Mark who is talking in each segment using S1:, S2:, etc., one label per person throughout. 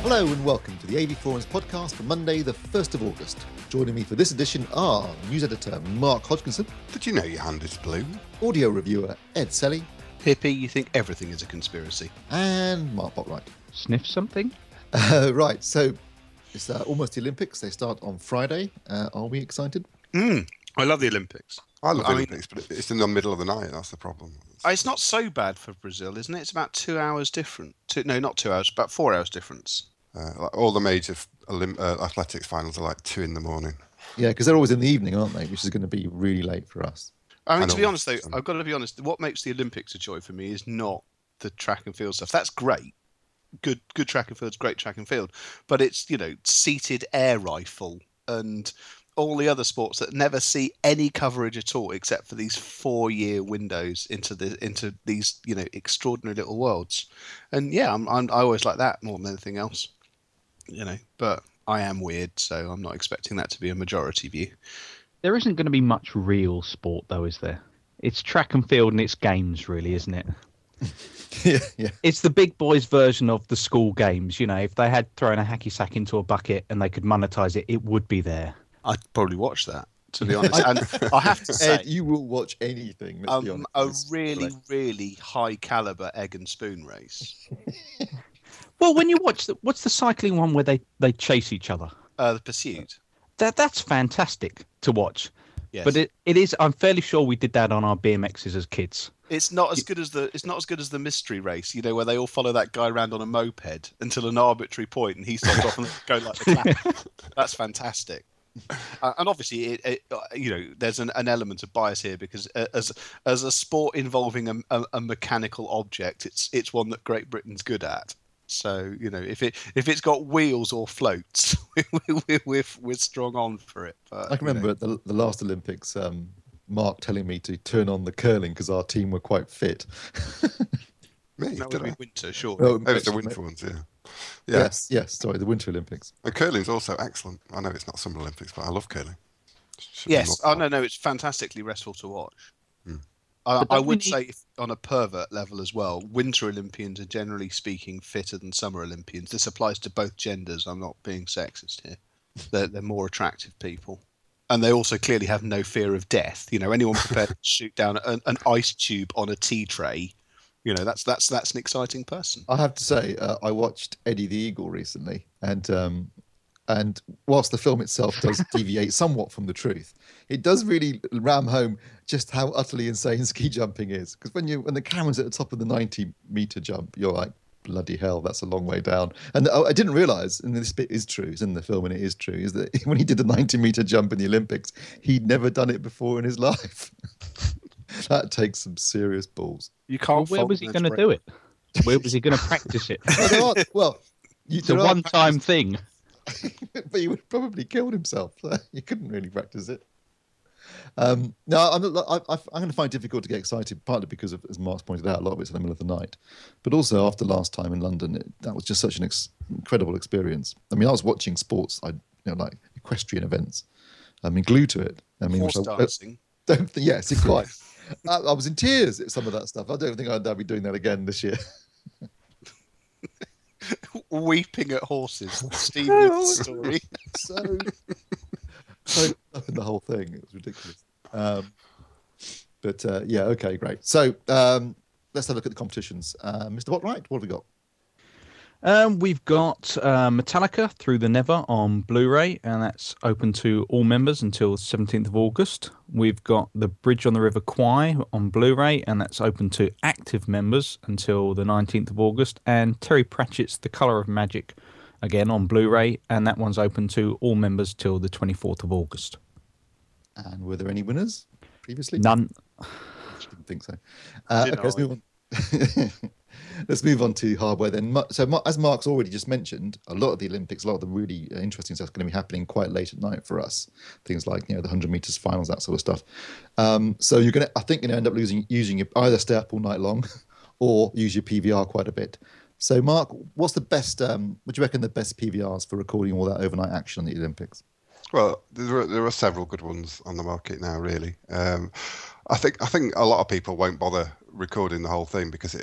S1: Hello and welcome to the AVForums podcast for Monday, the 1st of August. Joining me for this edition are news editor Mark Hodgkinson.
S2: Did you know your hand is blue?
S1: Audio reviewer Ed Selley.
S3: Hippie, you think everything is a conspiracy.
S1: And Mark Botwright.
S4: Sniff something?
S1: Right, so it's almost the Olympics. They start on Friday. Are we excited?
S3: I love the Olympics.
S2: I love the Olympics, but it's in the middle of the night. That's the problem.
S3: It's not so bad for Brazil, isn't it? It's about 2 hours different. No, not 2 hours, about 4 hours difference.
S2: Like all the major athletics finals are like 2 in the morning.
S1: Yeah, because they're always in the evening, aren't they? Which is going to be really late for us.
S3: I mean, to be honest, though, I've got to be honest. What makes the Olympics a joy for me is not the track and field stuff. That's great. Good track and field's great track and field. But it's, seated air rifle and all the other sports that never see any coverage at all except for these 4-year windows into these, extraordinary little worlds. And yeah, I always like that more than anything else. But I am weird, so I'm not expecting that to be a majority view.
S4: There isn't going to be much real sport, though, is there? It's track and field and it's games, really, isn't it?
S1: Yeah.
S4: It's the big boys' version of the school games. If they had thrown a hacky sack into a bucket and they could monetize it, it would be there.
S3: I'd probably watch that, to be honest. And I have to say,
S1: Ed, you will watch anything. Let's be honest.
S3: A really high caliber egg and spoon race.
S4: Well, when you watch what's the cycling one where they chase each other?
S3: The Pursuit.
S4: That's fantastic to watch.
S3: Yes.
S4: But it is. I'm fairly sure we did that on our BMXs as kids.
S3: It's not as good as the mystery race, where they all follow that guy around on a moped until an arbitrary point and he stops off and go like the clap. That's fantastic. And obviously, there's an element of bias here because as a sport involving a mechanical object, it's one that Great Britain's good at. So if it's got wheels or floats, we're strong on for it. But,
S1: I can remember at the last Olympics, Mark telling me to turn on the curling because our team were quite fit.
S3: That would be winter, sure.
S1: Oh,
S2: it was the winter ones, yeah.
S1: Yes. Sorry, the Winter Olympics.
S2: And curling's also excellent. I know it's not Summer Olympics, but I love curling.
S3: Yes. Oh no, it's fantastically restful to watch. I would say, on a pervert level as well, Winter Olympians are generally speaking fitter than Summer Olympians. This applies to both genders. I'm not being sexist here. They're more attractive people. And they also clearly have no fear of death. Anyone prepared to shoot down an ice tube on a tea tray, that's an exciting person.
S1: I have to say, I watched Eddie the Eagle recently, and whilst the film itself does deviate somewhat from the truth, it does really ram home just how utterly insane ski jumping is. Because when the camera's at the top of the 90-meter jump, you're like, bloody hell, that's a long way down. And I didn't realise, and this bit is true, it's in the film and it is true, is that when he did the 90-meter jump in the Olympics, he'd never done it before in his life. That takes some serious balls.
S3: You can't.
S4: Where was he going to do it? Where was he going to practice it?
S1: It's
S4: a one-time thing.
S1: But he would have probably killed himself. So you couldn't really practice it. No, I'm going to find it difficult to get excited, partly because of, as Mark's pointed out, a lot of it's in the middle of the night. But also after last time in London, that was just such an incredible experience. I mean, I was watching sports, like equestrian events. Glued to it.
S3: Horse dancing.
S1: Yes, it's quite. I was in tears at some of that stuff. I don't think I'll be doing that again this year.
S3: Weeping at horses. Steve Wood's story.
S1: so up in the whole thing. It was ridiculous. Okay, great. So let's have a look at the competitions. Mr. Botwright, what have we got?
S4: We've got Metallica Through the Never on Blu-ray, and that's open to all members until 17th of August. We've got The Bridge on the River Kwai on Blu-ray, and that's open to active members until the 19th of August. And Terry Pratchett's The Colour of Magic, again on Blu-ray, and that one's open to all members till the 24th of August.
S1: And were there any winners previously?
S4: None.
S1: I didn't think so. Okay, let's move on. Let's move on to hardware then. So as Mark's already just mentioned, a lot of the Olympics, a lot of the really interesting stuff is going to be happening quite late at night for us. Things like, the 100 meters finals, that sort of stuff. So you're going to, I think, end up using your, either stay up all night long or use your PVR quite a bit. So Mark, what's the best, what do you reckon the best PVRs for recording all that overnight action on the Olympics?
S2: Well, there are several good ones on the market now, really. I think a lot of people won't bother recording the whole thing because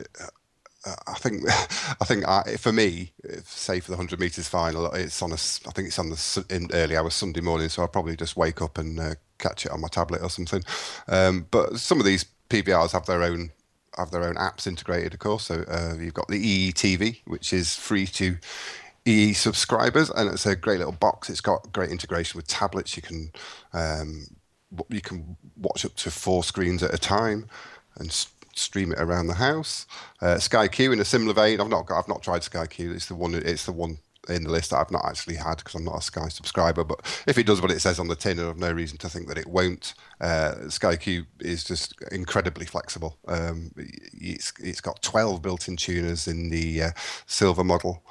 S2: For me, say for the 100 meters final, it's on I think it's on in early hours Sunday morning, so I'll probably just wake up and catch it on my tablet or something. But some of these PVRs have their own apps integrated, of course. So you've got the EE TV, which is free to EE subscribers, and it's a great little box. It's got great integration with tablets. You can watch up to 4 screens at a time and stream it around the house. Sky Q in a similar vein. I've not tried Sky Q. It's the one in the list that I've not actually had because I'm not a Sky subscriber. But if it does what it says on the tin, I have no reason to think that it won't. Sky Q is just incredibly flexible. It's got 12 built-in tuners in the silver model.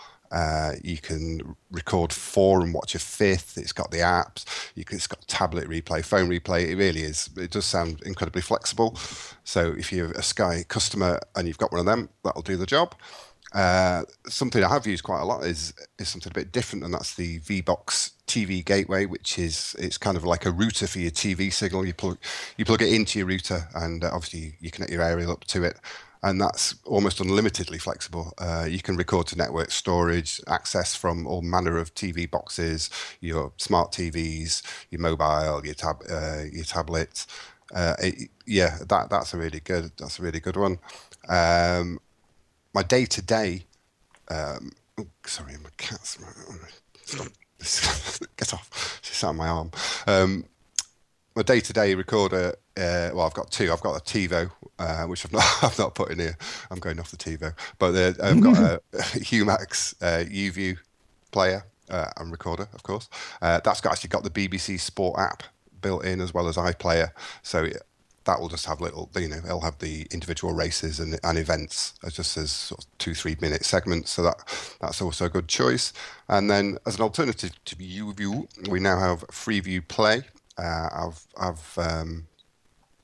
S2: You can record 4 and watch a 5th. It's got the apps. It's got tablet replay, phone replay. It really is. It does sound incredibly flexible. So if you're a Sky customer and you've got one of them, that'll do the job. Something I have used quite a lot is something a bit different, and that's the VBox TV gateway, which it's kind of like a router for your TV signal. You plug it into your router, and obviously you connect your aerial up to it. And that's almost unlimitedly flexible. You can record to network storage, access from all manner of TV boxes, your smart TVs, your mobile, your tablets. That's a really good one. My day-to-day. Sorry, my cat's. Stop. Get off. She's on my arm. My day-to-day recorder. I've got 2. I've got a TiVo, which I've not put in here. I'm going off the TiVo, but I've got a Humax UView player and recorder, of course. That's actually got the BBC Sport app built in as well as iPlayer, so that will just have it'll have the individual races and events just as sort of 2-3 minute segments. So that's also a good choice. And then as an alternative to UView, we now have Freeview Play. I've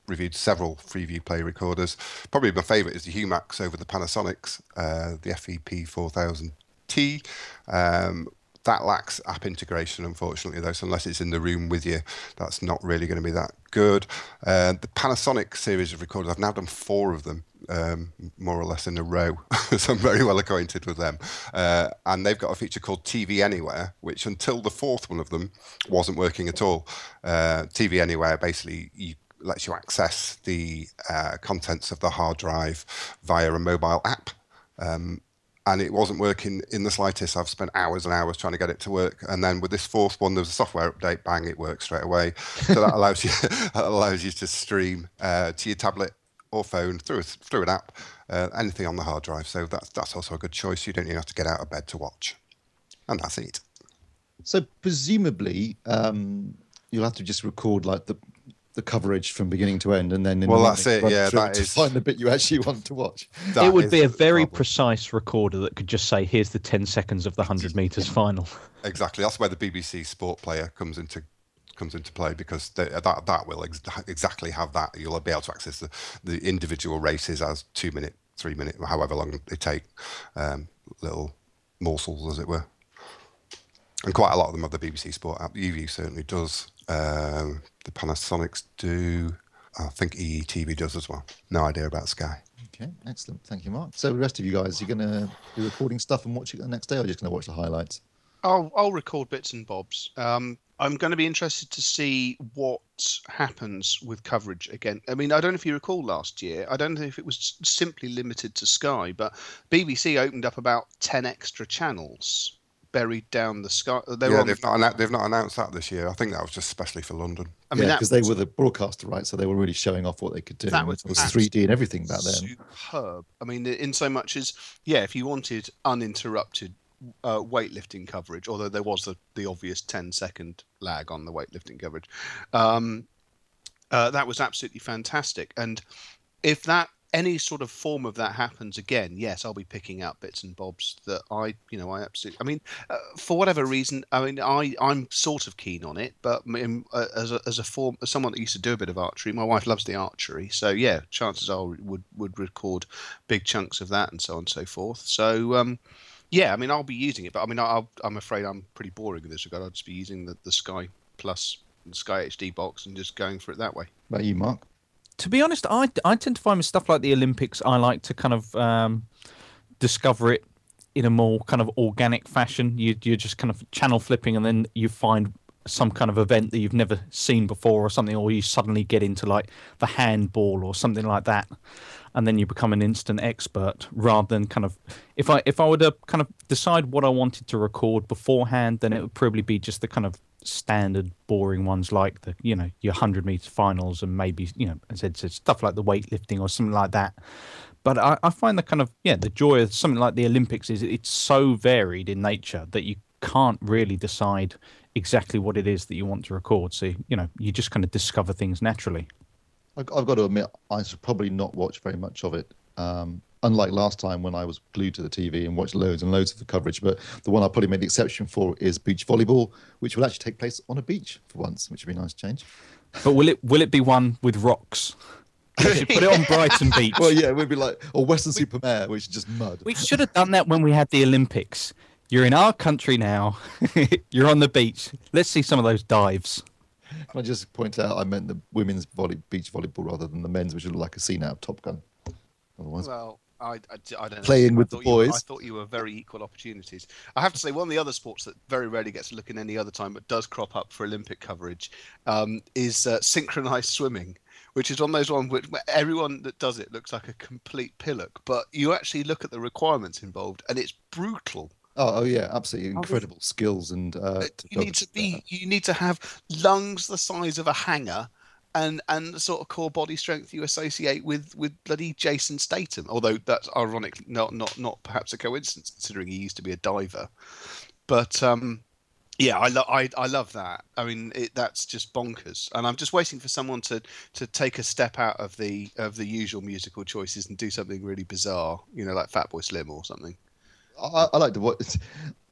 S2: reviewed several Freeview Play recorders. Probably my favourite is the Humax over the Panasonics, the FEP 4000T. That lacks app integration, unfortunately, though. So unless it's in the room with you, that's not really going to be that good. The Panasonic series of recorders, I've now done 4 of them, more or less in a row. So I'm very well acquainted with them. And they've got a feature called TV Anywhere, which until the 4th one of them wasn't working at all. TV Anywhere basically lets you access the contents of the hard drive via a mobile app. And it wasn't working in the slightest. I've spent hours and hours trying to get it to work. And then with this 4th one, there's a software update, bang, it works straight away. So that allows you to stream to your tablet or phone through an app, anything on the hard drive. So that's also a good choice. You don't even have to get out of bed to watch. And that's it.
S1: So presumably, you'll have to just record like the coverage from beginning to end, and then
S2: that's it. Yeah,
S1: that is find the bit you actually want to watch.
S4: It would be a very precise recorder that could just say, "Here's the 10 seconds of the 100 meters final."
S2: Exactly. That's where the BBC Sport player comes into play, because that will exactly have that. You'll be able to access the individual races as 2 minute, 3 minute, however long they take, little morsels, as it were. And quite a lot of them have the BBC Sport app. UV certainly does. The Panasonics do. I think EETV does as well. No idea about Sky.
S1: Okay, excellent. Thank you, Mark. So the rest of you guys, you're going to be recording stuff and watch it the next day, or just going to watch the highlights?
S3: I'll record bits and bobs. I'm going to be interested to see what happens with coverage again. I mean, I don't know if you recall last year. I don't know if it was simply limited to Sky, but BBC opened up about 10 extra channels buried down the Sky.
S2: They've not announced that this year. I think that was just especially for London.
S3: I mean,
S1: because they were the broadcaster, right? So they were really showing off what they could do.
S3: That was
S1: 3D and everything back then.
S3: Superb. I mean, in so much as, if you wanted uninterrupted weightlifting coverage, although there was the obvious 10-second lag on the weightlifting coverage, that was absolutely fantastic. And if any sort of form of that happens again, yes, I'll be picking out bits and bobs that I absolutely. I mean, for whatever reason, I mean, I'm sort of keen on it, but as someone that used to do a bit of archery, my wife loves the archery, so yeah, chances are would record big chunks of that and so on and so forth. So I mean, I'll be using it, but I mean, I'm afraid I'm pretty boring in this regard. I'll just be using the Sky Plus, the Sky HD box, and just going for it that way.
S1: What about you, Mark?
S4: To be honest, I tend to find with stuff like the Olympics, I like to kind of discover it in a more kind of organic fashion. You're just kind of channel flipping, and then you find some kind of event that you've never seen before or something, or you suddenly get into like the handball or something like that, and then you become an instant expert. Rather than kind of, if I were to kind of decide what I wanted to record beforehand, then it would probably be just the kind of standard boring ones, like the, you know, your 100-meter finals, and maybe, you know, as Ed said, stuff like the weightlifting or something like that. But I find the kind of, the joy of something like the Olympics is it's so varied in nature that you can't really decide exactly what it is that you want to record. So, you know, you just kind of discover things naturally.
S1: I've got to admit, I should probably not watch very much of it. Unlike last time when I was glued to the TV and watched loads and loads of the coverage. But the one I probably made the exception for is beach volleyball, which will actually take place on a beach for once, which would be a nice change.
S4: But will it be one with rocks? You should put it on Brighton Beach.
S1: Well, yeah, it would be like, or Western-super-Mare, which is just mud.
S4: We should have done that when we had the Olympics. You're in our country now. You're on the beach. Let's see some of those dives.
S1: Can I just point out, I meant the women's beach volleyball rather than the men's, which would look like a scene out of Top Gun. Otherwise,
S3: well, I don't know.
S1: Playing with the boys.
S3: I thought you were very equal opportunities. I have to say, one of the other sports that very rarely gets a look in any other time, but does crop up for Olympic coverage, is synchronized swimming, which is one of those ones where everyone that does it looks like a complete pillock, but you actually look at the requirements involved, and it's brutal.
S1: Oh yeah, absolutely incredible skills, and
S3: you need to have lungs the size of a hanger, and the sort of core body strength you associate with bloody Jason Statham. Although that's ironic, not perhaps a coincidence, considering he used to be a diver. But yeah, I love that. I mean, that's just bonkers, and I'm just waiting for someone to take a step out of the usual musical choices and do something really bizarre, you know, like Fatboy Slim or something.
S1: I like to watch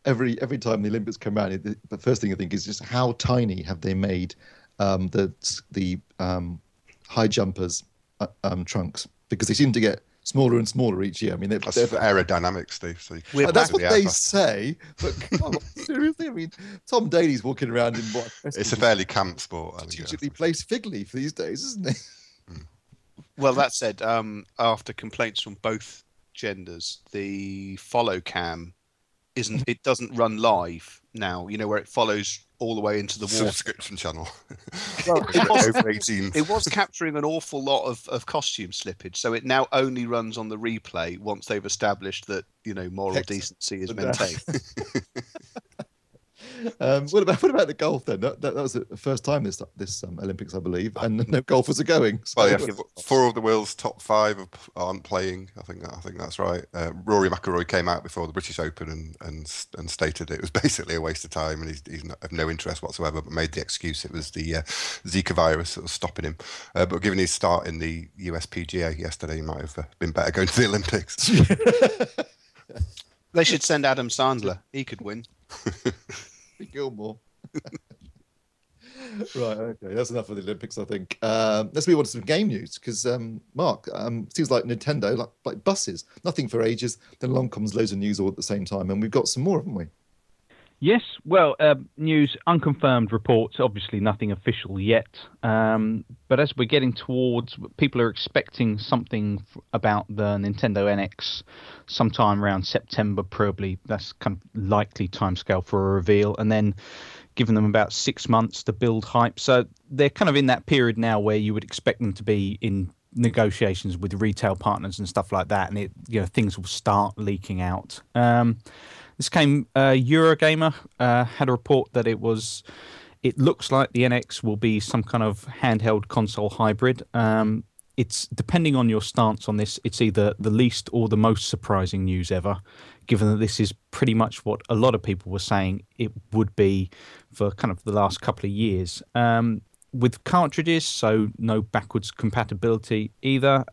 S1: every time the Olympics come around. The first thing I think is just how tiny have they made the high jumpers trunks, because they seem to get smaller and smaller each year. I mean,
S2: that's for aerodynamics, Steve. So
S1: that's what they say. But come on, seriously, I mean, Tom Daly's walking around in what?
S2: It's a fairly camp sport.
S1: Strategically placed fig leaf these days, isn't it?
S3: Well, that said, after complaints from both genders, the follow cam doesn't run live now, you know, where it follows all the way into the water.
S2: Subscription channel.
S3: Well, it was capturing an awful lot of costume slippage, so it now only runs on the replay once they've established that, you know, moral decency is maintained.
S1: What about the golf then? That was the first time this Olympics, I believe, and no golfers are going. So.
S2: Well, yeah, 4 of the world's top 5 aren't playing. I think that's right. Rory McIlroy came out before the British Open and stated it was basically a waste of time, and he's of no interest whatsoever. But made the excuse it was the Zika virus that was stopping him. But given his start in the USPGA yesterday, he might have been better going to the Olympics.
S3: They should send Adam Sandler. He could win.
S1: Gilmore. Right, okay, that's enough of the Olympics, I think. Let's move on to some game news, because Mark, seems like Nintendo, like buses, nothing for ages, then along comes loads of news all at the same time, and we've got some more, haven't we?
S4: Yes, well, news, unconfirmed reports, obviously nothing official yet. But as we're getting towards, people are expecting something about the Nintendo NX sometime around September, probably. That's kind of likely timescale for a reveal. And then giving them about 6 months to build hype. So they're kind of in that period now where you would expect them to be in negotiations with retail partners and stuff like that. And things will start leaking out. This came, Eurogamer had a report that it looks like the NX will be some kind of handheld console hybrid. It's depending on your stance on this, it's either the least or the most surprising news ever, given that this is pretty much what a lot of people were saying it would be for kind of the last couple of years. With cartridges, so no backwards compatibility either.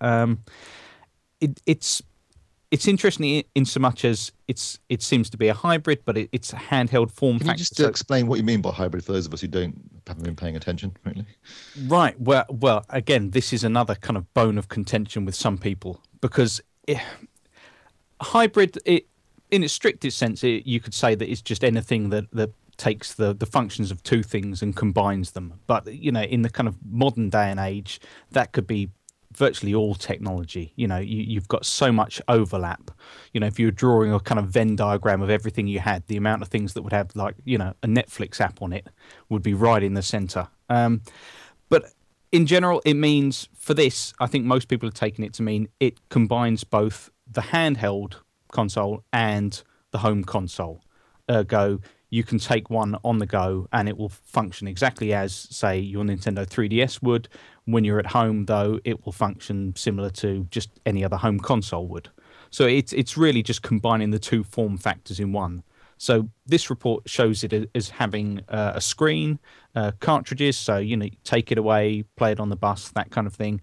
S4: It's interesting in so much as it seems to be a hybrid, but it's a handheld form factor.
S1: Can you just explain what you mean by hybrid for those of us who haven't been paying attention, frankly?
S4: Right. Well, again, this is another kind of bone of contention with some people, because hybrid, in its strictest sense, you could say that it's just anything that takes the functions of two things and combines them. But in the kind of modern day and age, that could be virtually all technology. You've got so much overlap. If you were drawing a kind of Venn diagram of everything you had, the amount of things that would have like, a Netflix app on it would be right in the center. But in general, it means for this, I think most people have taken it to mean it combines both the handheld console and the home console. Ergo, you can take one on the go and it will function exactly as, say, your Nintendo 3DS would. When you're at home, though, it will function similar to just any other home console would. So it's really just combining the two form factors in one. So this report shows it as having a screen, cartridges, so take it away, play it on the bus, that kind of thing.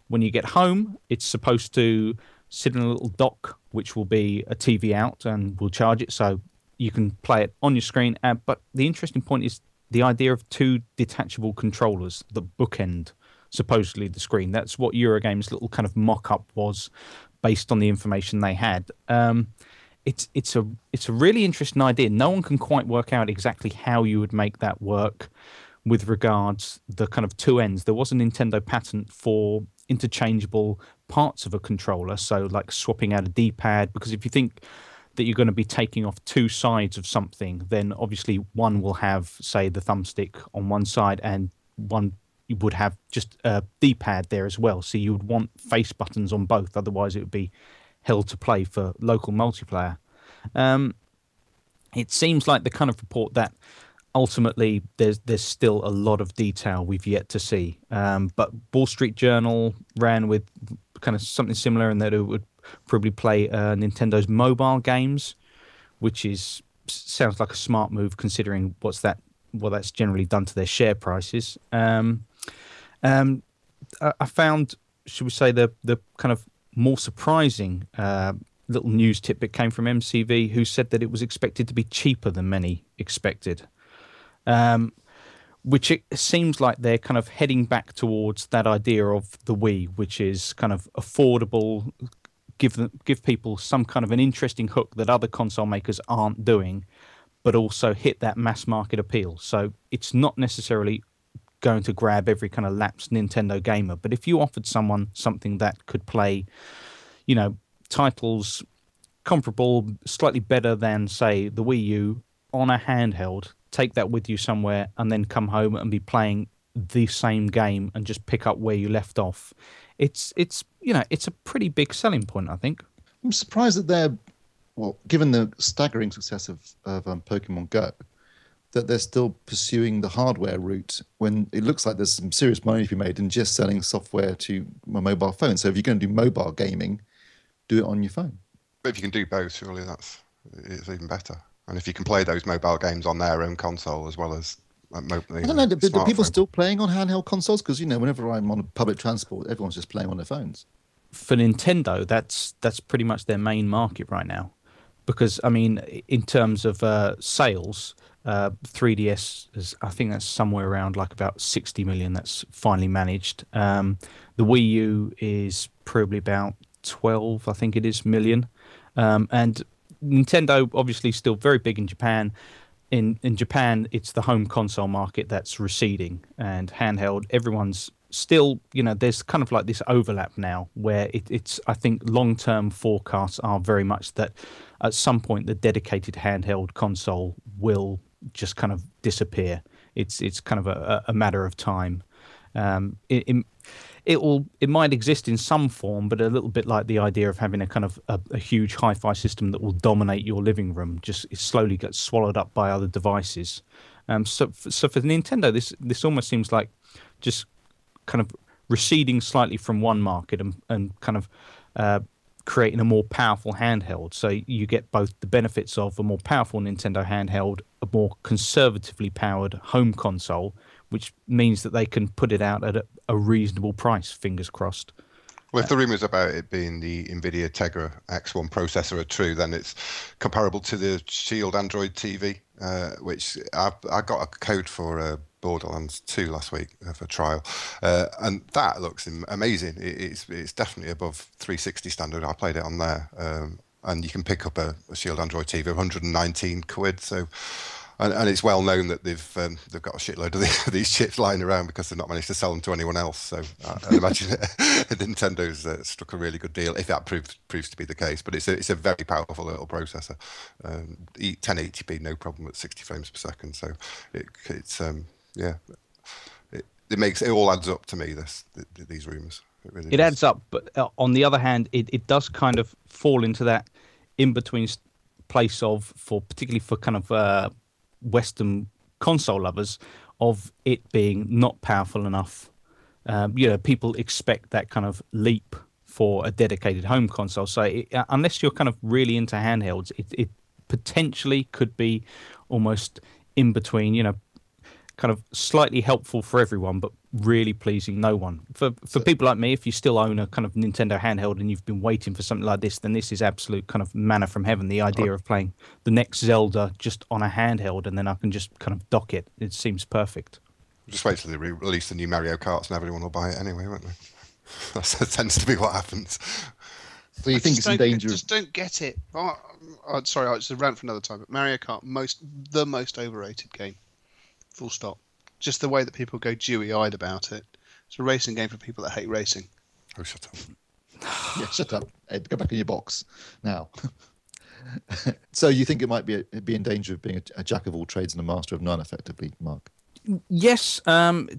S4: When you get home, it's supposed to sit in a little dock, which will be a TV out and will charge it, so you can play it on your screen. But the interesting point is the idea of two detachable controllers that bookend supposedly the screen. That's what Eurogame's little kind of mock-up was, based on the information they had. It's a really interesting idea. No one can quite work out exactly how you would make that work with regards the kind of two ends. There was a Nintendo patent for interchangeable parts of a controller, so like swapping out a D-pad, because if you think that you're going to be taking off two sides of something, then obviously one will have, say, the thumbstick on one side, and one you would have just a D-pad there as well. So you would want face buttons on both, otherwise it would be hell to play for local multiplayer. It seems like the kind of report that ultimately there's still a lot of detail we've yet to see. But Wall Street Journal ran with kind of something similar in that it would probably play Nintendo's mobile games, which sounds like a smart move considering what that's generally done to their share prices. I found, should we say, the kind of more surprising little news tidbit came from MCV, who said that it was expected to be cheaper than many expected, which it seems like they're kind of heading back towards that idea of the Wii, which is kind of affordable, give people some kind of an interesting hook that other console makers aren't doing, but also hit that mass market appeal. So it's not necessarily going to grab every kind of lapsed Nintendo gamer, but if you offered someone something that could play, titles comparable, slightly better than, say, the Wii U on a handheld, take that with you somewhere and then come home and be playing the same game and just pick up where you left off, it's a pretty big selling point, I think.
S1: I'm surprised that given the staggering success of Pokemon Go, that they're still pursuing the hardware route when it looks like there's some serious money to be made in just selling software to a mobile phone. So if you're going to do mobile gaming, do it on your phone.
S2: But if you can do both, surely it's even better. And if you can play those mobile games on their own console as well as
S1: I don't know, are people still playing on handheld consoles? Because, whenever I'm on public transport, everyone's just playing on their phones.
S4: For Nintendo, that's pretty much their main market right now. Because, I mean, in terms of sales, 3DS is, I think that's somewhere around like about 60 million that's finally managed. The Wii U is probably about 12, I think it is, million. And Nintendo obviously still very big in Japan. In Japan, it's the home console market that's receding, and handheld, everyone's still, there's kind of like this overlap now where it's I think long-term forecasts are very much that at some point the dedicated handheld console will just kind of disappear. It's kind of a matter of time. It might exist in some form, but a little bit like the idea of having a kind of a huge hi-fi system that will dominate your living room, just it slowly gets swallowed up by other devices. So for Nintendo, this almost seems like just kind of receding slightly from one market and kind of creating a more powerful handheld. So you get both the benefits of a more powerful Nintendo handheld, a more conservatively powered home console, which means that they can put it out at a reasonable price, fingers crossed.
S2: Well, if the rumours about it being the NVIDIA Tegra X1 processor are true, then it's comparable to the Shield Android TV, which I got a code for Borderlands 2 last week for trial, and that looks amazing. It's definitely above 360 standard. I played it on there, and you can pick up a Shield Android TV, 119 quid. So And it's well known that they've got a shitload of these chips lying around because they've not managed to sell them to anyone else. So I imagine Nintendo's struck a really good deal if that proves to be the case. But it's a very powerful little processor, 1080p, no problem at 60 frames per second. So it all adds up to me. These rumours. It
S4: adds up, but on the other hand, it does kind of fall into that in between place of particularly for kind of Western console lovers of it being not powerful enough. People expect that kind of leap for a dedicated home console. So unless you're kind of really into handhelds, it potentially could be almost in between, kind of slightly helpful for everyone, but really pleasing no one. For people like me, if you still own a kind of Nintendo handheld and you've been waiting for something like this, then this is absolute kind of manna from heaven. The idea of playing the next Zelda just on a handheld and then I can just kind of dock it. It seems perfect.
S2: Just wait till they release the new Mario Karts and everyone will buy it anyway, won't they? That tends to be what happens.
S1: So you think it's in danger?
S3: Just don't get it. Sorry, it's a rant for another time. But Mario Kart, the most overrated game. Full stop. Just the way that people go dewy-eyed about it. It's a racing game for people that hate racing.
S2: Oh, shut up.
S1: Yeah, shut up, Ed. Go back in your box now. So you think it might be in danger of being a jack of all trades and a master of none, effectively, Mark?
S4: Yes, but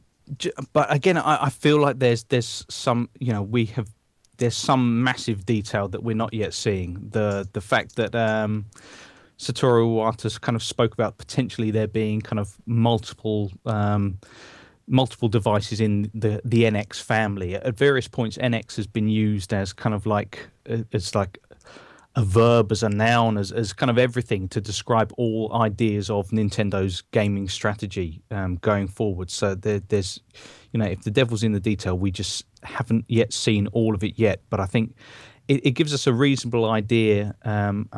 S4: again, I feel like there's some, there's some massive detail that we're not yet seeing. The fact that Satoru Iwata kind of spoke about potentially there being kind of multiple devices in the NX family. At various points, NX has been used as kind of like a verb, as a noun, as kind of everything to describe all ideas of Nintendo's gaming strategy going forward. So there's, if the devil's in the detail, we just haven't yet seen all of it yet. But I think it gives us a reasonable idea, and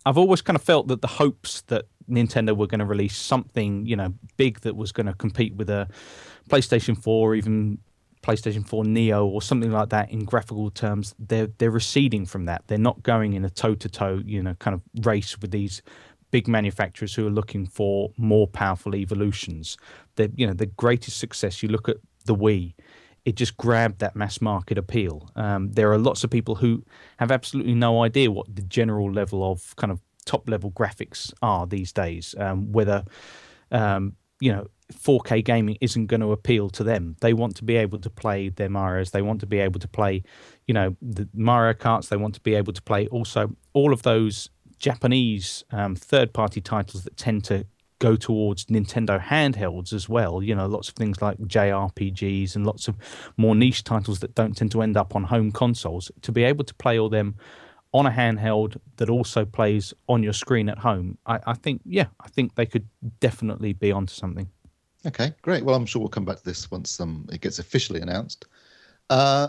S4: I've always kind of felt that the hopes that Nintendo were going to release something, big that was going to compete with a PlayStation 4, or even PlayStation 4 Neo or something like that in graphical terms, they're receding from that. They're not going in a toe-to-toe, kind of race with these big manufacturers who are looking for more powerful evolutions. The greatest success, you look at the Wii, it just grabbed that mass market appeal. There are lots of people who have absolutely no idea what the general level of kind of top level graphics are these days, whether 4K gaming isn't going to appeal to them. They want to be able to play their Marios. They want to be able to play, the Mario Karts. They want to be able to play also all of those Japanese third-party titles that tend to go towards Nintendo handhelds as well. Lots of things like JRPGs and lots of more niche titles that don't tend to end up on home consoles. To be able to play all them on a handheld that also plays on your screen at home, I think they could definitely be onto something.
S1: Okay, great. Well, I'm sure we'll come back to this once it gets officially announced.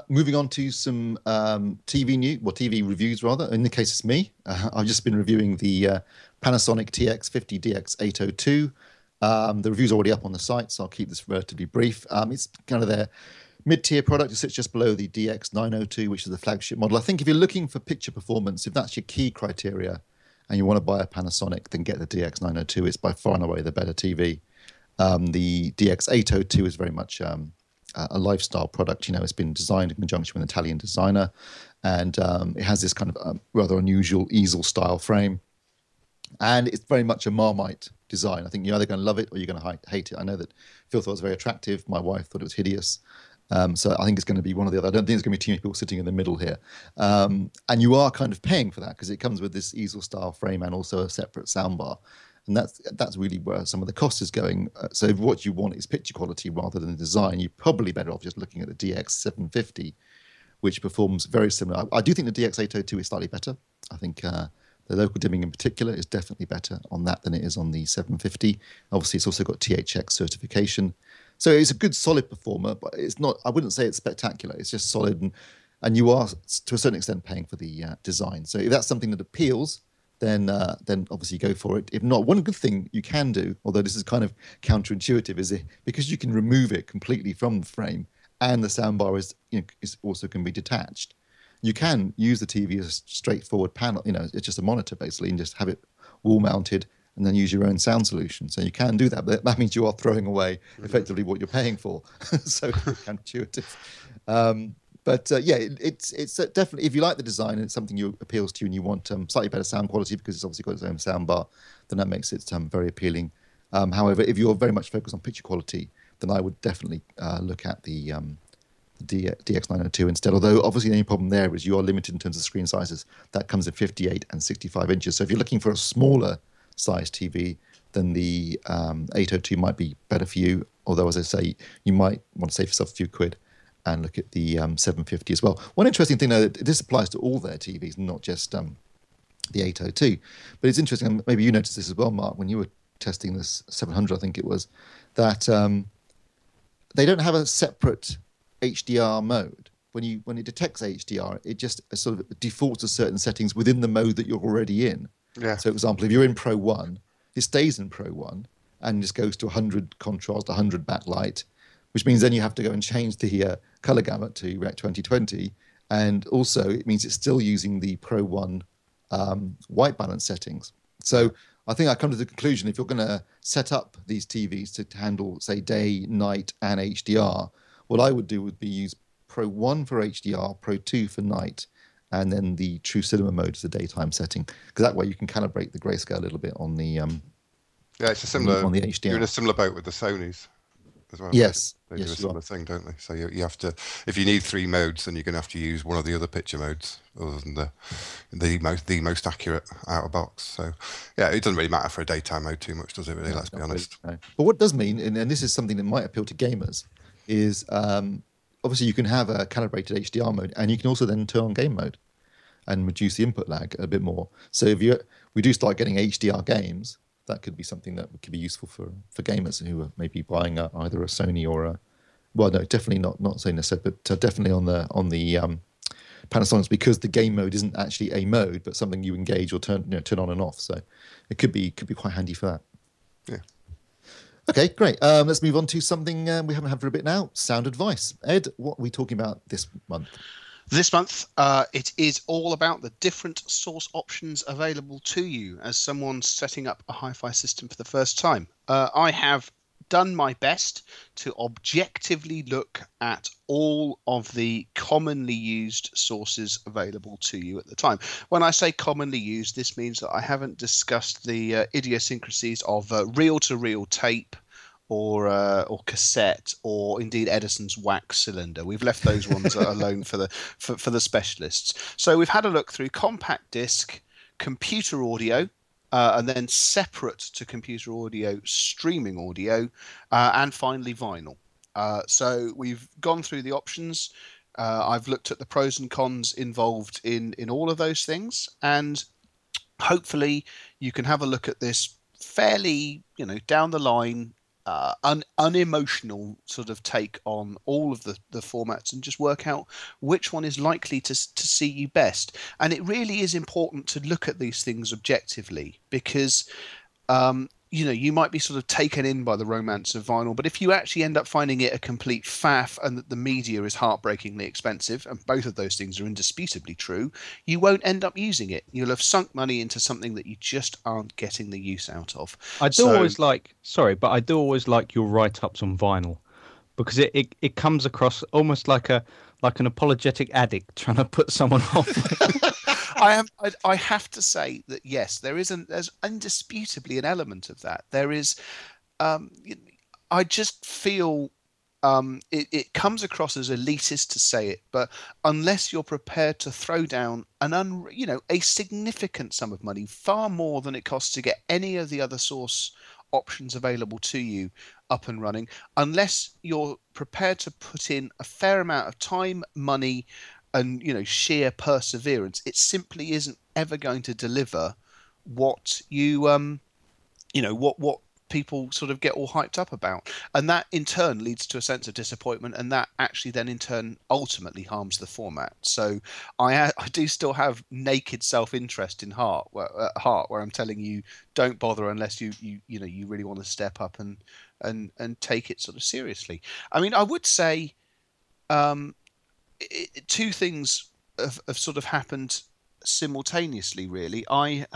S1: Moving on to some TV reviews, rather. In the case, it's me. I've just been reviewing the Panasonic TX50DX802. The review's already up on the site, so I'll keep this relatively brief. It's kind of their mid-tier product. It sits just below the DX902, which is the flagship model. I think if you're looking for picture performance, if that's your key criteria and you want to buy a Panasonic, then get the DX902. It's by far and away the better TV. The DX802 is very much a lifestyle product. It's been designed in conjunction with an Italian designer, and it has this kind of rather unusual easel-style frame. And it's very much a Marmite design. I think you're either going to love it or you're going to hate it. I know that Phil thought it was very attractive. My wife thought it was hideous. So I think it's going to be one or the other. I don't think there's going to be too many people sitting in the middle here. And you are kind of paying for that because it comes with this easel-style frame and also a separate soundbar. And that's really where some of the cost is going. So if what you want is picture quality rather than design, you're probably better off just looking at the DX750, which performs very similar. I do think the DX802 is slightly better. I think the local dimming in particular is definitely better on that than it is on the 750. Obviously, it's also got THX certification. So it's a good, solid performer, but it's not. I wouldn't say it's spectacular. It's just solid, and you are, to a certain extent, paying for the design. So if that's something that appeals, then obviously go for it. If not, one good thing you can do, although this is kind of counterintuitive, is because you can remove it completely from the frame, and the soundbar is also can be detached. You can use the TV as a straightforward panel. It's just a monitor basically, and just have it wall mounted and then use your own sound solution. So you can do that, but that means you are throwing away effectively what you're paying for. So it's counterintuitive. It's definitely, if you like the design and it's something you appeals to you and you want slightly better sound quality because it's obviously got its own sound bar, then that makes it very appealing. However, if you're very much focused on picture quality, then I would definitely look at the DX902 instead. Although obviously the only problem there is you are limited in terms of screen sizes. That comes at 58 and 65 inches. So if you're looking for a smaller size TV, then the 802 might be better for you. Although, as I say, you might want to save yourself a few quid and look at the 750 as well. One interesting thing, though, this applies to all their TVs, not just the 802. But it's interesting, and maybe you noticed this as well, Mark, when you were testing this 700, I think it was, that they don't have a separate HDR mode. When it detects HDR, it just sort of defaults to certain settings within the mode that you're already in.
S2: Yeah.
S1: So, for example, if you're in Pro 1, it stays in Pro 1 and just goes to 100 contrast, 100 backlight, which means then you have to go and change the color gamut to Rec 2020. And also, it means it's still using the Pro 1 white balance settings. So I think I come to the conclusion, if you're going to set up these TVs to handle, say, day, night, and HDR, what I would do would be use Pro 1 for HDR, Pro 2 for night, and then the True Cinema mode as a daytime setting. Because that way you can calibrate the grayscale a little bit on the
S2: it's a similar,
S1: on the HDR.
S2: You're in a similar boat with the Sonys as well.
S1: Yes.
S2: They do a similar thing, don't they? So you have to, if you need 3 modes, then you're going to have to use one of the other picture modes other than the most accurate out of box. So yeah, it doesn't really matter for a daytime mode too much, does it really? Let's be honest.
S1: No. But what does mean, and this is something that might appeal to gamers, is obviously you can have a calibrated HDR mode, and you can also then turn on game mode and reduce the input lag a bit more. So if we do start getting HDR games, that could be something that could be useful for gamers who are maybe buying either a Sony or a, well, no, definitely not Sony instead, but definitely on the Panasonics, because the game mode isn't actually a mode, but something you engage or turn on and off. So it could be quite handy for that.
S2: Yeah.
S1: Okay, great. Let's move on to something we haven't had for a bit now, sound advice. Ed, what are we talking about this month?
S3: This month, it is all about the different source options available to you as someone setting up a hi-fi system for the first time. I have done my best to objectively look at all of the commonly used sources available to you at the time. When I say commonly used, this means that I haven't discussed the idiosyncrasies of reel-to-reel tape, or cassette, or indeed Edison's wax cylinder. We've left those ones alone for the specialists. So we've had a look through compact disc, computer audio, and then separate to computer audio, streaming audio, and finally vinyl. So we've gone through the options. I've looked at the pros and cons involved in all of those things, and hopefully you can have a look at this fairly, down the line, unemotional sort of take on all of the formats and just work out which one is likely to see you best. And it really is important to look at these things objectively, because you might be sort of taken in by the romance of vinyl, but if you actually end up finding it a complete faff and that the media is heartbreakingly expensive, and both of those things are indisputably true, you won't end up using it. You'll have sunk money into something that you just aren't getting the use out of.
S4: I do always like your write-ups on vinyl, because it comes across almost like an apologetic addict trying to put someone off.
S3: I have to say that yes, there's indisputably an element of that. There is, I just feel it comes across as elitist to say it, but unless you're prepared to throw down a significant sum of money, far more than it costs to get any of the other source options available to you up and running, unless you're prepared to put in a fair amount of time, money, and sheer perseverance, it simply isn't ever going to deliver what you what people sort of get all hyped up about. And that in turn leads to a sense of disappointment, and that actually then in turn ultimately harms the format. So I do still have naked self-interest in heart where I'm telling you, don't bother unless you really want to step up and take it sort of seriously. I mean, I would say two things have sort of happened simultaneously, really. I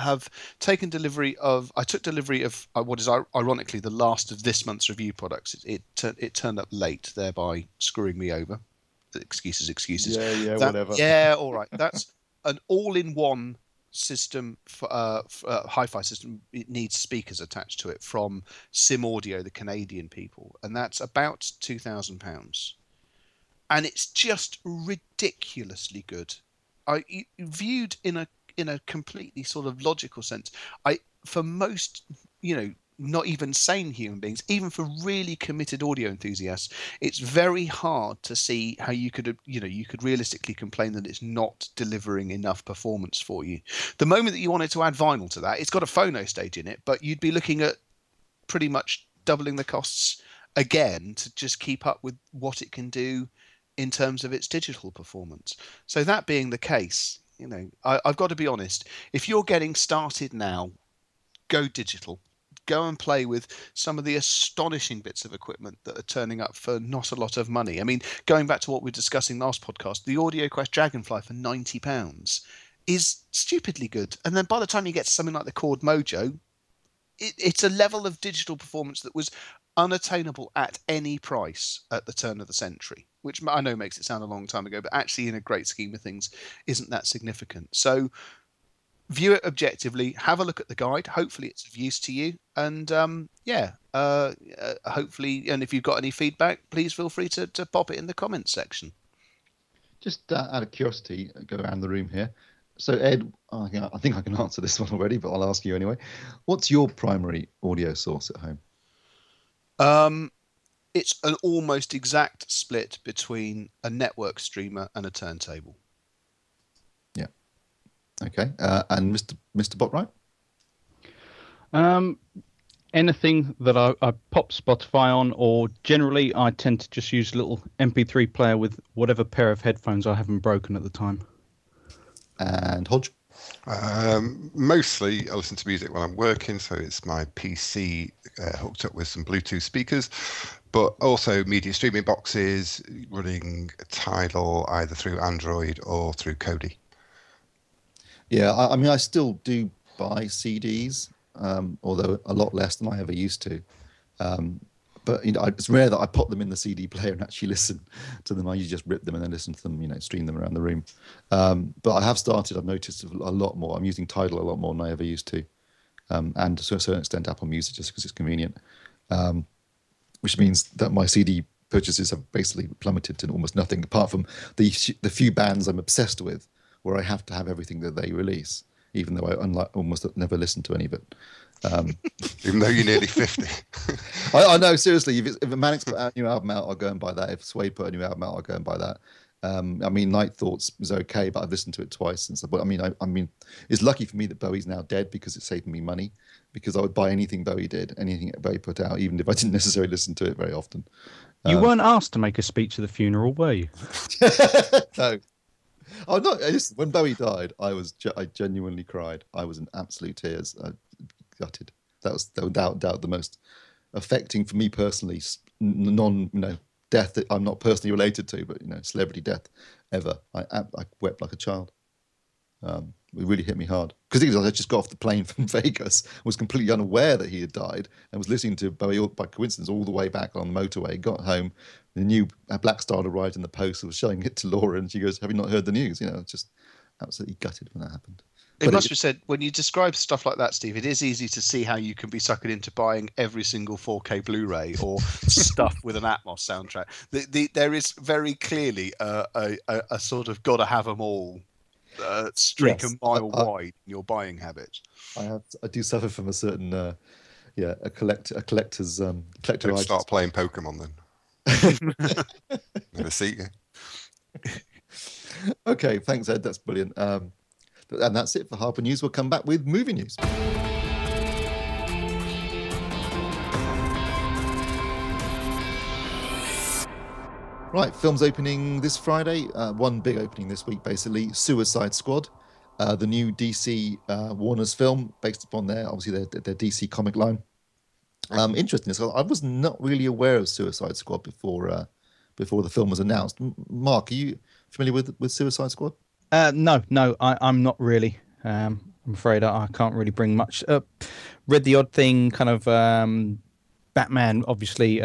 S3: took delivery of what is ironically the last of this month's review products. It turned up late, thereby screwing me over. Excuses.
S1: Whatever.
S3: Yeah, all right. That's an all-in-one system, hi-fi system. It needs speakers attached to it from Sim Audio, the Canadian people, and that's about £2,000, and it's just ridiculously good. Viewed in a completely sort of logical sense, for most, not even sane human beings, even for really committed audio enthusiasts, it's very hard to see how you could realistically complain that it's not delivering enough performance for you. The moment that you wanted to add vinyl to that, it's got a phono stage in it, but you'd be looking at pretty much doubling the costs again to just keep up with what it can do in terms of its digital performance. So that being the case, I've got to be honest, if you're getting started now, go digital. Go and play with some of the astonishing bits of equipment that are turning up for not a lot of money. I mean, going back to what we were discussing last podcast, the AudioQuest Dragonfly for £90 is stupidly good. And then by the time you get to something like the Chord Mojo, it's a level of digital performance that was unattainable at any price at the turn of the century, which I know makes it sound a long time ago, but actually in a great scheme of things isn't that significant. So view it objectively, have a look at the guide. Hopefully it's of use to you. And hopefully, and if you've got any feedback, please feel free to pop it in the comments section.
S1: Just out of curiosity, go around the room here. So Ed, I think I can answer this one already, but I'll ask you anyway. What's your primary audio source at home?
S3: It's an almost exact split between a network streamer and a turntable.
S1: Yeah. Okay. And Mr. Botwright?
S4: Anything that I pop Spotify on, or generally I tend to just use a little MP3 player with whatever pair of headphones I haven't broken at the time.
S1: And Hodge?
S2: Mostly I listen to music when I'm working, so it's my PC hooked up with some Bluetooth speakers, but also media streaming boxes running Tidal either through Android or through Kodi.
S1: Yeah, I mean, I still do buy CDs, although a lot less than I ever used to. But it's rare that I pop them in the CD player and actually listen to them. I usually just rip them and then listen to them, stream them around the room. But I have started, I've noticed a lot more. I'm using Tidal a lot more than I ever used to. And to a certain extent, Apple Music, just because it's convenient. Which means that my CD purchases have basically plummeted to almost nothing, apart from the few bands I'm obsessed with, where I have to have everything that they release, even though I almost never listen to any of it.
S2: Even though you're nearly 50.
S1: I know, seriously, if Manic's put a new album out, I'll go and buy that. If Suede put a new album out, I'll go and buy that. I mean, Night Thoughts was okay, but I've listened to it twice and stuff. But I mean, it's lucky for me that Bowie's now dead, because it's saving me money, because I would buy anything Bowie did, anything Bowie put out, even if I didn't necessarily listen to it very often.
S4: You weren't asked to make a speech at the funeral, were you?
S1: No. Oh no! Listen, when Bowie died, I genuinely cried. I was in absolute tears. Gutted. That was without doubt the most affecting for me personally, death that I'm not personally related to, but celebrity death ever. I wept like a child. It really hit me hard, because I just got off the plane from Vegas, was completely unaware that he had died, and was listening to Bowie by coincidence all the way back on the motorway. Got home, the new Black Star arrived in the post. I was showing it to Laura, and she goes, "Have you not heard the news?" Just absolutely gutted when that happened.
S3: It must be said, when you describe stuff like that, Steve, it is easy to see how you can be suckered into buying every single 4K Blu-ray or stuff with an Atmos soundtrack. There is very clearly a sort of gotta have them all streak a mile wide in your buying habits.
S1: I do suffer from a certain a collector's collector.
S2: Don't start playing Pokemon then. Never see you.
S1: Okay, thanks Ed, that's brilliant. And that's it for Harper News. We'll come back with movie news. Right, films opening this Friday. One big opening this week, basically. Suicide Squad, the new DC Warner's film, based upon their DC comic line. Interesting. So I was not really aware of Suicide Squad before the film was announced. Mark, are you familiar with Suicide Squad?
S4: No, I'm not really. I'm afraid I can't really bring much. Read the odd thing, kind of Batman, obviously.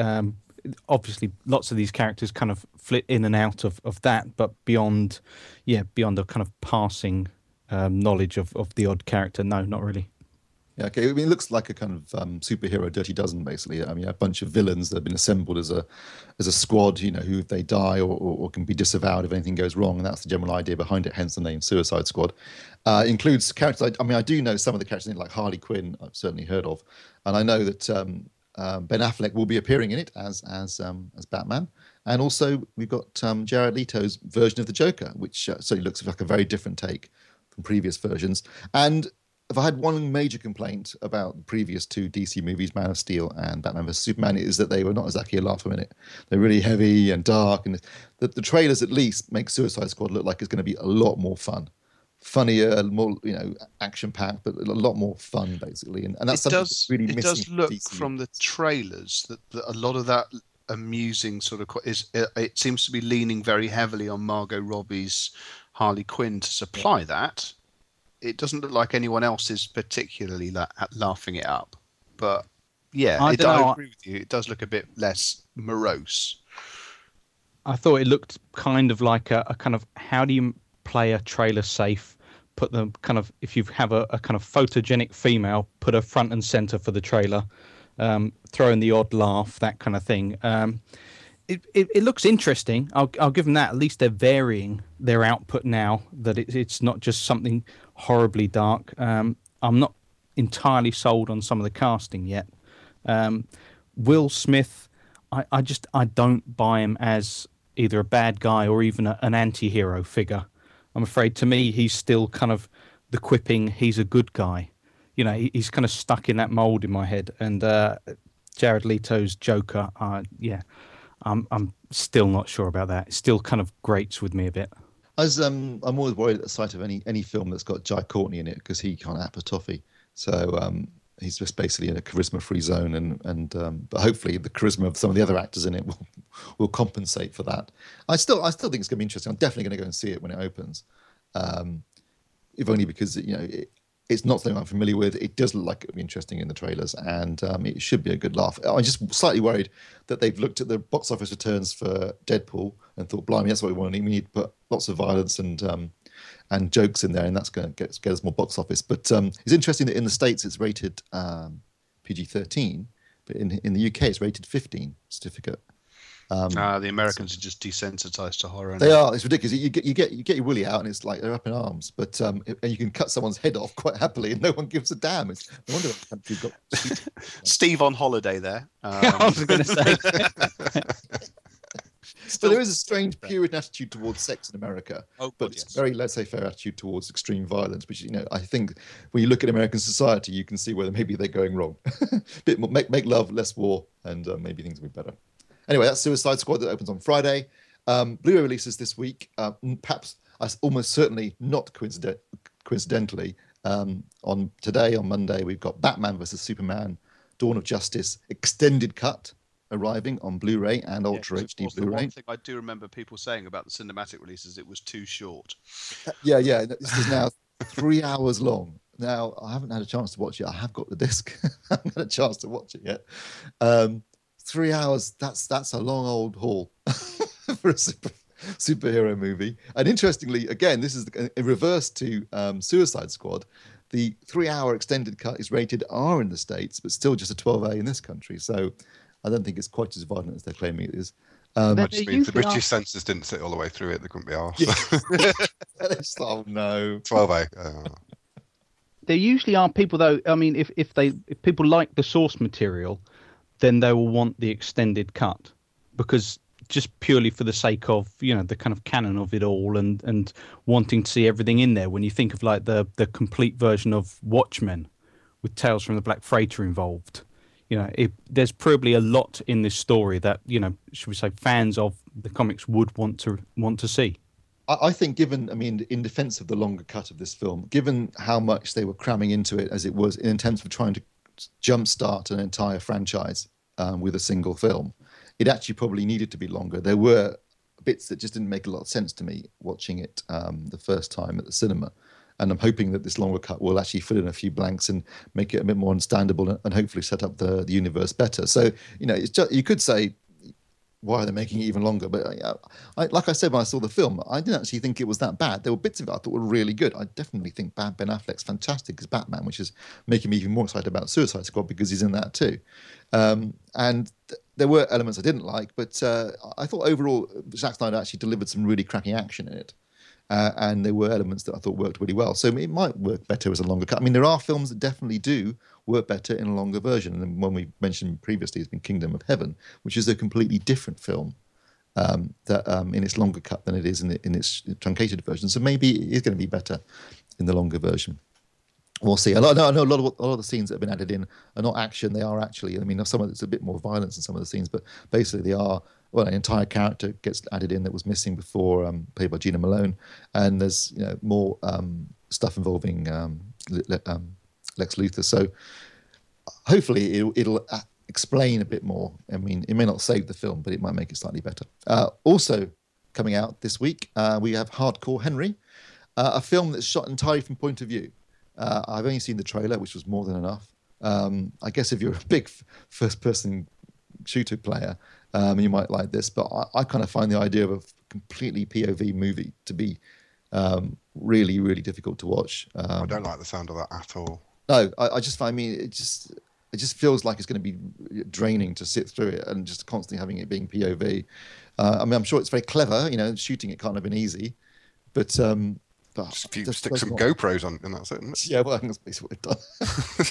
S4: Obviously, lots of these characters kind of flit in and out of that, but beyond a kind of passing knowledge of the odd character, no, not really.
S1: Yeah, okay. I mean, it looks like a kind of superhero dirty dozen, basically. I mean, a bunch of villains that have been assembled as a squad, who if they die or can be disavowed if anything goes wrong, and that's the general idea behind it. Hence the name Suicide Squad. Includes characters. I mean, I do know some of the characters in it, like Harley Quinn. I've certainly heard of, and I know that Ben Affleck will be appearing in it as Batman, and also we've got Jared Leto's version of the Joker, which certainly looks like a very different take from previous versions. And if I had one major complaint about the previous two DC movies, Man of Steel and Batman vs Superman, is that they were not exactly a laugh a minute. They're really heavy and dark, and the trailers at least make Suicide Squad look like it's going to be a lot more fun, funnier, more action packed, but a lot more fun basically. And that's something that's really missing. It does
S3: look
S1: DC
S3: from the trailers that a lot of that amusing sort of it seems to be leaning very heavily on Margot Robbie's Harley Quinn to supply that. It doesn't look like anyone else is particularly laughing it up. But yeah, I agree with you. It does look a bit less morose.
S4: I thought it looked kind of like a kind of, how do you play a trailer safe? Put them kind of, if you have a kind of photogenic female, put her front and center for the trailer, throw in the odd laugh, that kind of thing. It looks interesting. I'll give them that. At least they're varying their output now, that it's not just something horribly dark. I'm not entirely sold on some of the casting yet. Will Smith, I don't buy him as either a bad guy or even an anti-hero figure. I'm afraid, to me, he's still kind of the quipping, he's a good guy. He's kind of stuck in that mold in my head. And Jared Leto's Joker, I'm still not sure about that. It still kind of grates with me a bit.
S1: I'm always worried at the sight of any film that's got Jai Courtney in it, because he can't act a toffee. So he's just basically in a charisma-free zone, and but hopefully the charisma of some of the other actors in it will compensate for that. I still think it's going to be interesting. I'm definitely going to go and see it when it opens, if only because it's not something I'm familiar with. It does look like it'll be interesting in the trailers, and it should be a good laugh. I'm just slightly worried that they've looked at the box office returns for Deadpool and thought, blimey, that's what we want. We need to put lots of violence and jokes in there, and that's going to get us more box office. But it's interesting that in the States it's rated PG-13, but in the UK it's rated 15 certificate.
S3: The Americans are just desensitized to horror.
S1: They are. It's ridiculous. You get your willy out, and it's like they're up in arms. But and you can cut someone's head off quite happily, and no one gives a damn. No wonder what country got
S3: Steve on holiday there.
S4: I was going to say.
S1: But there is a strange Puritan attitude towards sex in America, but it's
S3: yes.
S1: very laissez-faire attitude towards extreme violence, which I think when you look at American society, you can see where maybe they're going wrong. Bit more, make love, less war, and maybe things will be better. Anyway, that's Suicide Squad that opens on Friday. Blu-ray releases this week. Perhaps almost certainly not coincidentally. On Monday, we've got Batman vs Superman: Dawn of Justice extended cut arriving on Blu-ray and Ultra HD Blu-ray.
S3: One thing I do remember people saying about the cinematic releases, it was too short.
S1: Yeah. This is now 3 hours long. Now, I haven't had a chance to watch it. I have got the disc. I haven't had a chance to watch it yet. 3 hours, that's a long old haul for a superhero movie. And interestingly, again, this is in reverse to Suicide Squad. The 3 hour extended cut is rated R in the States, but still just a 12A in this country. So I don't think it's quite as violent as they're claiming it is.
S2: The British censors didn't sit all the way through it. They couldn't be arsed.
S1: Yeah. Oh no.
S2: 12A.
S4: There usually are people, though. I mean, if people like the source material, then they will want the extended cut, because just purely for the sake of the kind of canon of it all, and wanting to see everything in there. When you think of like the complete version of Watchmen with Tales from the Black Freighter involved, there's probably a lot in this story that should we say fans of the comics would want to see.
S1: I think, in defense of the longer cut of this film, given how much they were cramming into it as it was in terms of trying to jumpstart an entire franchise with a single film, it actually probably needed to be longer. There were bits that just didn't make a lot of sense to me watching it the first time at the cinema. And I'm hoping that this longer cut will actually fill in a few blanks and make it a bit more understandable and hopefully set up the universe better. So, it's just, you could say, why are they making it even longer? But like I said, when I saw the film, I didn't actually think it was that bad. There were bits of it I thought were really good. I definitely think Ben Affleck's fantastic as Batman, which is making me even more excited about Suicide Squad because he's in that too. There were elements I didn't like, but I thought overall Zack Snyder actually delivered some really cracking action in it. And there were elements that I thought worked really well. So it might work better as a longer cut. I mean, there are films that definitely do work better in a longer version. And one we mentioned previously has been Kingdom of Heaven, which is a completely different film in its longer cut than it is in its truncated version. So maybe it is going to be better in the longer version. We'll see. I know a lot of the scenes that have been added in are not action. They are actually, I mean, some of it's a bit more violence in some of the scenes, but basically they are, well, an entire character gets added in that was missing before, played by Gina Malone. And there's more stuff involving Lex Luthor. So hopefully it'll explain a bit more. I mean, it may not save the film, but it might make it slightly better. Also coming out this week, we have Hardcore Henry, a film that's shot entirely from point of view. I've only seen the trailer, which was more than enough. I guess if you're a big first-person shooter player, you might like this, but I kind of find the idea of a completely POV movie to be really, really difficult to watch.
S2: I don't like the sound of that at all.
S1: No, I just find it just feels like it's going to be draining to sit through it and just constantly having it being POV. I mean, I'm sure it's very clever, shooting it can't have been easy, but
S2: if you stick some GoPros on, and that's it, isn't it?
S1: Yeah, well, I think that's basically what it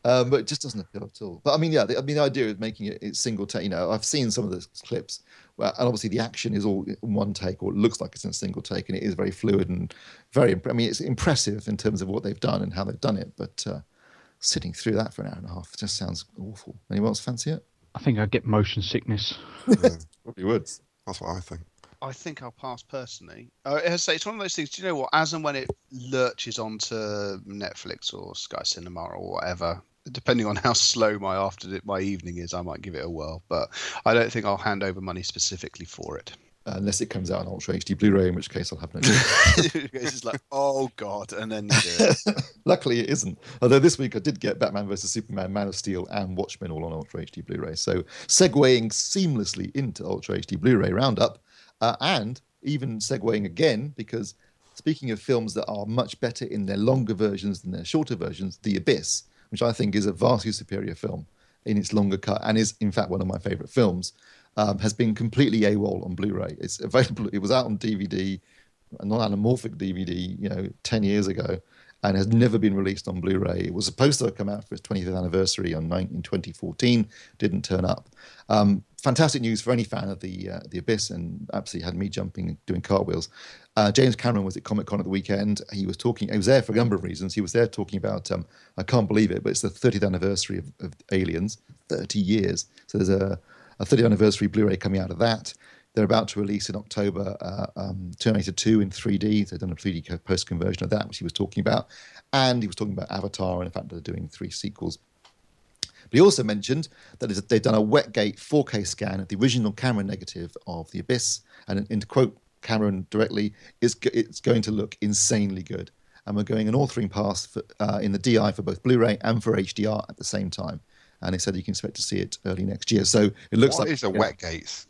S1: done. But it just doesn't appeal at all. But I mean, yeah, the idea of making it single take. I've seen some of the clips, and obviously the action is all in one take, or it looks like it's in a single take, and it is very fluid and very. I mean, it's impressive in terms of what they've done and how they've done it. But sitting through that for an hour and a half just sounds awful. Anyone else fancy it?
S4: I think I'd get motion sickness.
S1: Yeah, probably would.
S2: That's what I think.
S3: I think I'll pass personally. It's one of those things. Do you know what? As and when it lurches onto Netflix or Sky Cinema or whatever, depending on how slow my evening is, I might give it a whirl. But I don't think I'll hand over money specifically for it.
S1: Unless it comes out on Ultra HD Blu-ray, in which case I'll have no.
S3: It's just like, oh god, and then you do it.
S1: Luckily, it isn't. Although this week I did get Batman vs Superman, Man of Steel, and Watchmen all on Ultra HD Blu-ray. So segueing seamlessly into Ultra HD Blu-ray roundup. And even segueing again, because speaking of films that are much better in their longer versions than their shorter versions, The Abyss, which I think is a vastly superior film in its longer cut and is, in fact, one of my favourite films, has been completely AWOL on Blu-ray. It's available. It was out on DVD, a non-anamorphic DVD, 10 years ago, and has never been released on Blu-ray. It was supposed to have come out for its 25th anniversary in 2014, didn't turn up. Fantastic news for any fan of the Abyss, and absolutely had me jumping, doing cartwheels. James Cameron was at Comic-Con at the weekend. He was there for a number of reasons. He was there talking about, I can't believe it, but it's the 30th anniversary of Aliens, 30 years. So there's a 30th anniversary Blu-ray coming out of that. They're about to release in October Terminator 2 in 3D. They've done a 3D post-conversion of that, which he was talking about. And he was talking about Avatar and the fact that they're doing 3 sequels. But he also mentioned that they've done a Wetgate 4K scan of the original camera negative of The Abyss. And to quote Cameron directly, it's going to look insanely good. And we're going an authoring pass in the DI for both Blu-ray and for HDR at the same time. And they said you can expect to see it early next year. So it looks like...
S2: What is a Wetgate?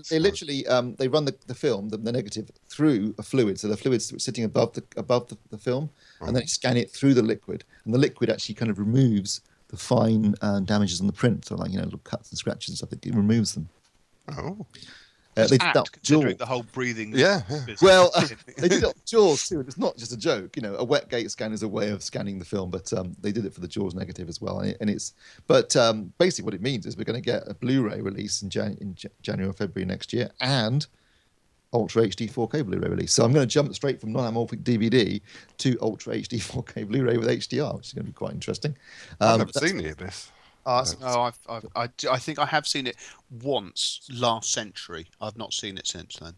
S1: They literally they run the film, the negative, through a fluid. So the fluid's sitting above the film, and then they scan it through the liquid. And the liquid actually kind of removes the fine damages on the print. So like, little cuts and scratches and stuff, it removes them.
S2: Oh.
S1: They did that
S3: considering the whole breathing.
S2: Yeah.
S1: Well, they did it on Jaws too. It's not just a joke. A Wetgate scan is a way of scanning the film, but they did it for the Jaws negative as well. But basically what it means is we're going to get a Blu-ray release in January or February next year, and Ultra HD 4K Blu-ray release. So I'm going to jump straight from non-anamorphic DVD to Ultra HD 4K Blu-ray with HDR, which is going to be quite interesting.
S2: I've never seen The Abyss.
S3: I think I have seen it once last century. I've not seen it since then.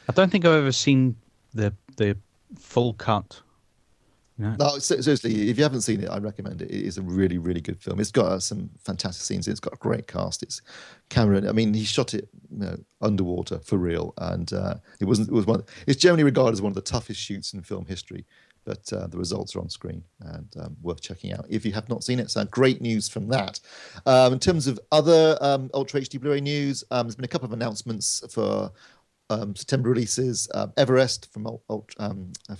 S4: I don't think I've ever seen the full cut Yeah.
S1: No, seriously, if you haven't seen it, I recommend it. It is a really, really good film. It's got some fantastic scenes. It's got a great cast. It's Cameron. I mean, he shot it, underwater for real, and it was one. It's generally regarded as one of the toughest shoots in film history. But the results are on screen and worth checking out if you have not seen it. So great news from that. In terms of other Ultra HD Blu-ray news, there's been a couple of announcements for September releases. Everest from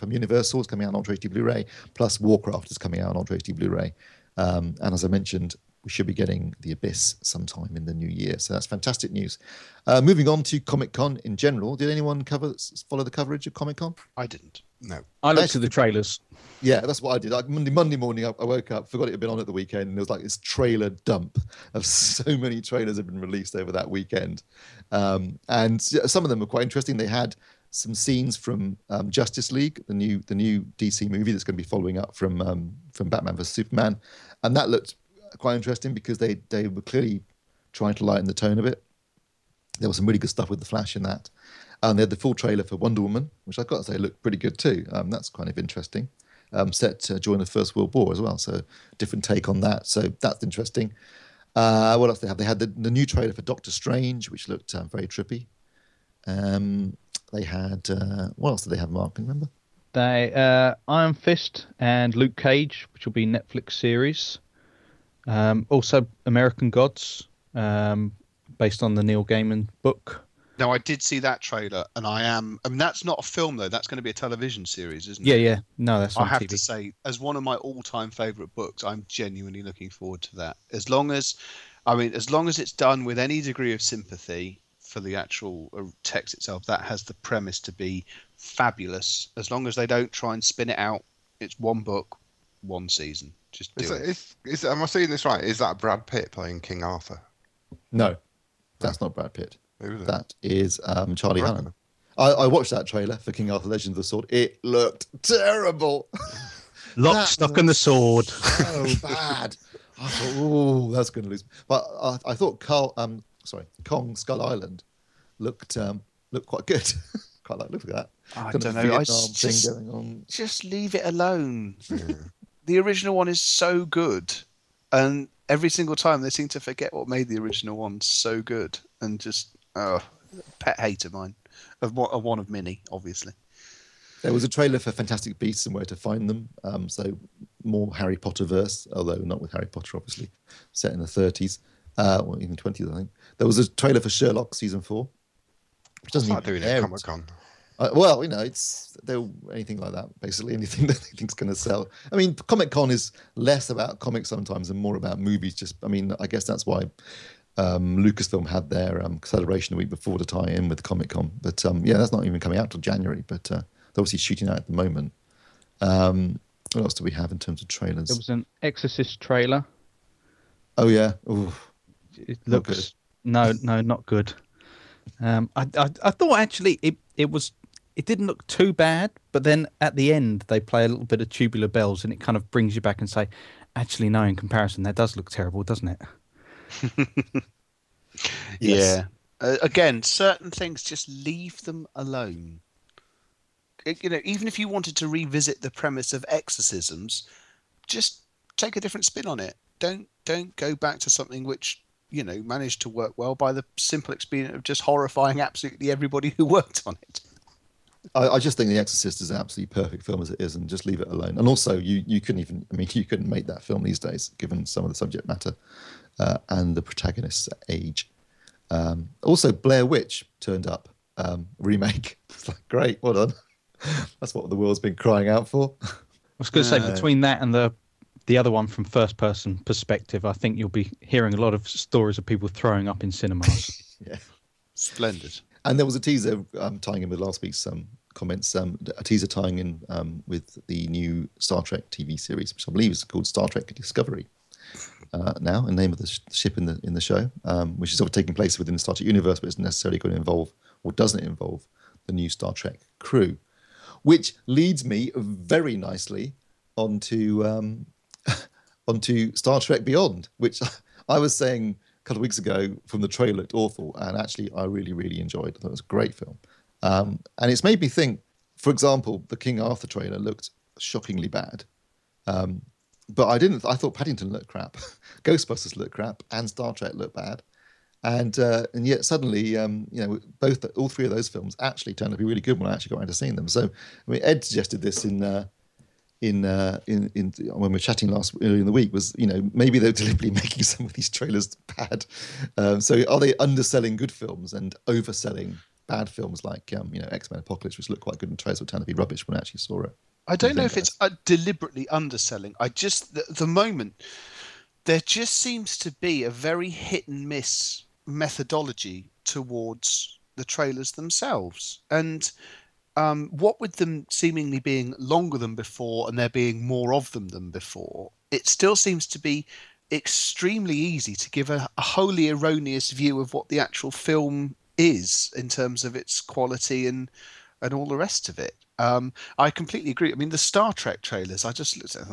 S1: Universal is coming out on Ultra HD Blu-ray, plus Warcraft is coming out on Ultra HD Blu-ray. And as I mentioned, we should be getting The Abyss sometime in the new year. So that's fantastic news. Moving on to Comic-Con in general. Did anyone follow the coverage of Comic-Con?
S3: I didn't.
S2: No.
S4: I looked at the trailers.
S1: Yeah, that's what I did. Like Monday morning, I woke up, forgot it had been on at the weekend, and there was like this trailer dump of so many trailers had been released over that weekend. And some of them were quite interesting. They had some scenes from Justice League, the new DC movie that's going to be following up from Batman vs Superman, and that looked quite interesting because they were clearly trying to lighten the tone of it. There was some really good stuff with the Flash in that. And they had the full trailer for Wonder Woman, which I've got to say looked pretty good too. That's kind of interesting. Set during the First World War as well, so different take on that. So that's interesting. What else they have? They had the new trailer for Doctor Strange, which looked very trippy. They had what else did they have, Mark? Can you remember?
S4: They Iron Fist and Luke Cage, which will be Netflix series. Also American Gods, based on the Neil Gaiman book.
S3: No, I did see that trailer, and I mean, that's not a film though. That's going to be a television series, isn't
S4: Yeah,
S3: it?
S4: yeah. No, that's on
S3: I have
S4: TV.
S3: to say, as one of my all-time favorite books, I'm genuinely looking forward to that. As long as it's done with any degree of sympathy for the actual text itself, that has the premise to be fabulous. As long as they don't try and spin it out, it's one book, one season. Just do it.
S2: Am I seeing this right? Is that Brad Pitt playing King Arthur?
S1: No, that's not Brad Pitt.
S2: Who is it?
S1: That is Charlie Hunnam. I watched that trailer for King Arthur: Legend of the Sword. It looked terrible.
S4: Lock, Stock, and the Sword.
S1: So bad. I thought, oh, that's going to lose. But I thought Kong Skull Island looked quite good. Quite like look at that.
S3: I
S1: Kind of
S3: don't know.
S1: Vietnam
S3: I
S1: thing going on.
S3: just leave it alone. The original one is so good, and every single time they seem to forget what made the original one so good, and just pet hate of mine, of one of many, obviously.
S1: There was a trailer for Fantastic Beasts and Where to Find Them, so more Harry Potter verse, although not with Harry Potter, obviously, set in the 30s, or even 20s, I think. There was a trailer for Sherlock season 4, which doesn't even
S2: doing
S1: air
S2: at Comic-Con.
S1: well, they're anything like that, basically anything that they think's going to sell. I mean, Comic-Con is less about comics sometimes and more about movies. I guess that's why Lucasfilm had their Celebration the week before to tie in with Comic-Con. But that's not even coming out till January, but they're obviously shooting out at the moment. What else do we have in terms of trailers?
S4: There was an Exorcist trailer.
S1: Oh, yeah. Ooh,
S4: It looks... No, not good. I thought actually it didn't look too bad, but then at the end they play a little bit of Tubular Bells and it kind of brings you back and say, actually, no, in comparison, that does look terrible, doesn't it?
S3: Yes. Yeah. Again, certain things, just leave them alone. Even if you wanted to revisit the premise of exorcisms, just take a different spin on it. Don't go back to something which managed to work well by the simple experience of just horrifying absolutely everybody who worked on it.
S1: I just think The Exorcist is an absolutely perfect film as it is, and just leave it alone. And also, you couldn't make that film these days, given some of the subject matter and the protagonist's age. Also, Blair Witch turned up, remake. It's like, great, well done. That's what the world's been crying out for.
S4: I was going to say, between that and the other one from first-person perspective, I think you'll be hearing a lot of stories of people throwing up in cinemas.
S1: Yeah.
S3: Splendid.
S1: And there was a teaser tying in with last week's comments, a teaser tying in with the new Star Trek TV series, which I believe is called Star Trek Discovery now, the name of the ship in the show, which is sort of taking place within the Star Trek universe, but isn't necessarily going to involve, or doesn't involve, the new Star Trek crew. Which leads me very nicely onto Star Trek Beyond, which I was saying a couple of weeks ago from the trailer looked awful, and actually I really, really enjoyed. I thought it was a great film. And it's made me think, for example, the King Arthur trailer looked shockingly bad. But I didn't. I thought Paddington looked crap, Ghostbusters looked crap, and Star Trek looked bad, and yet suddenly, all three of those films actually turned out to be really good when I actually got around to seeing them. So, I mean, Ed suggested this in when we were chatting earlier in the week, was maybe they're deliberately making some of these trailers bad. So, are they underselling good films and overselling bad films like X-Men Apocalypse, which looked quite good in trailers, but turned out to be rubbish when I actually saw it?
S3: I don't know if it's deliberately underselling. The moment there just seems to be a very hit and miss methodology towards the trailers themselves. And what with them seemingly being longer than before and there being more of them than before, it still seems to be extremely easy to give a wholly erroneous view of what the actual film is in terms of its quality and all the rest of it. I completely agree. I mean, the Star Trek trailers, I just looked at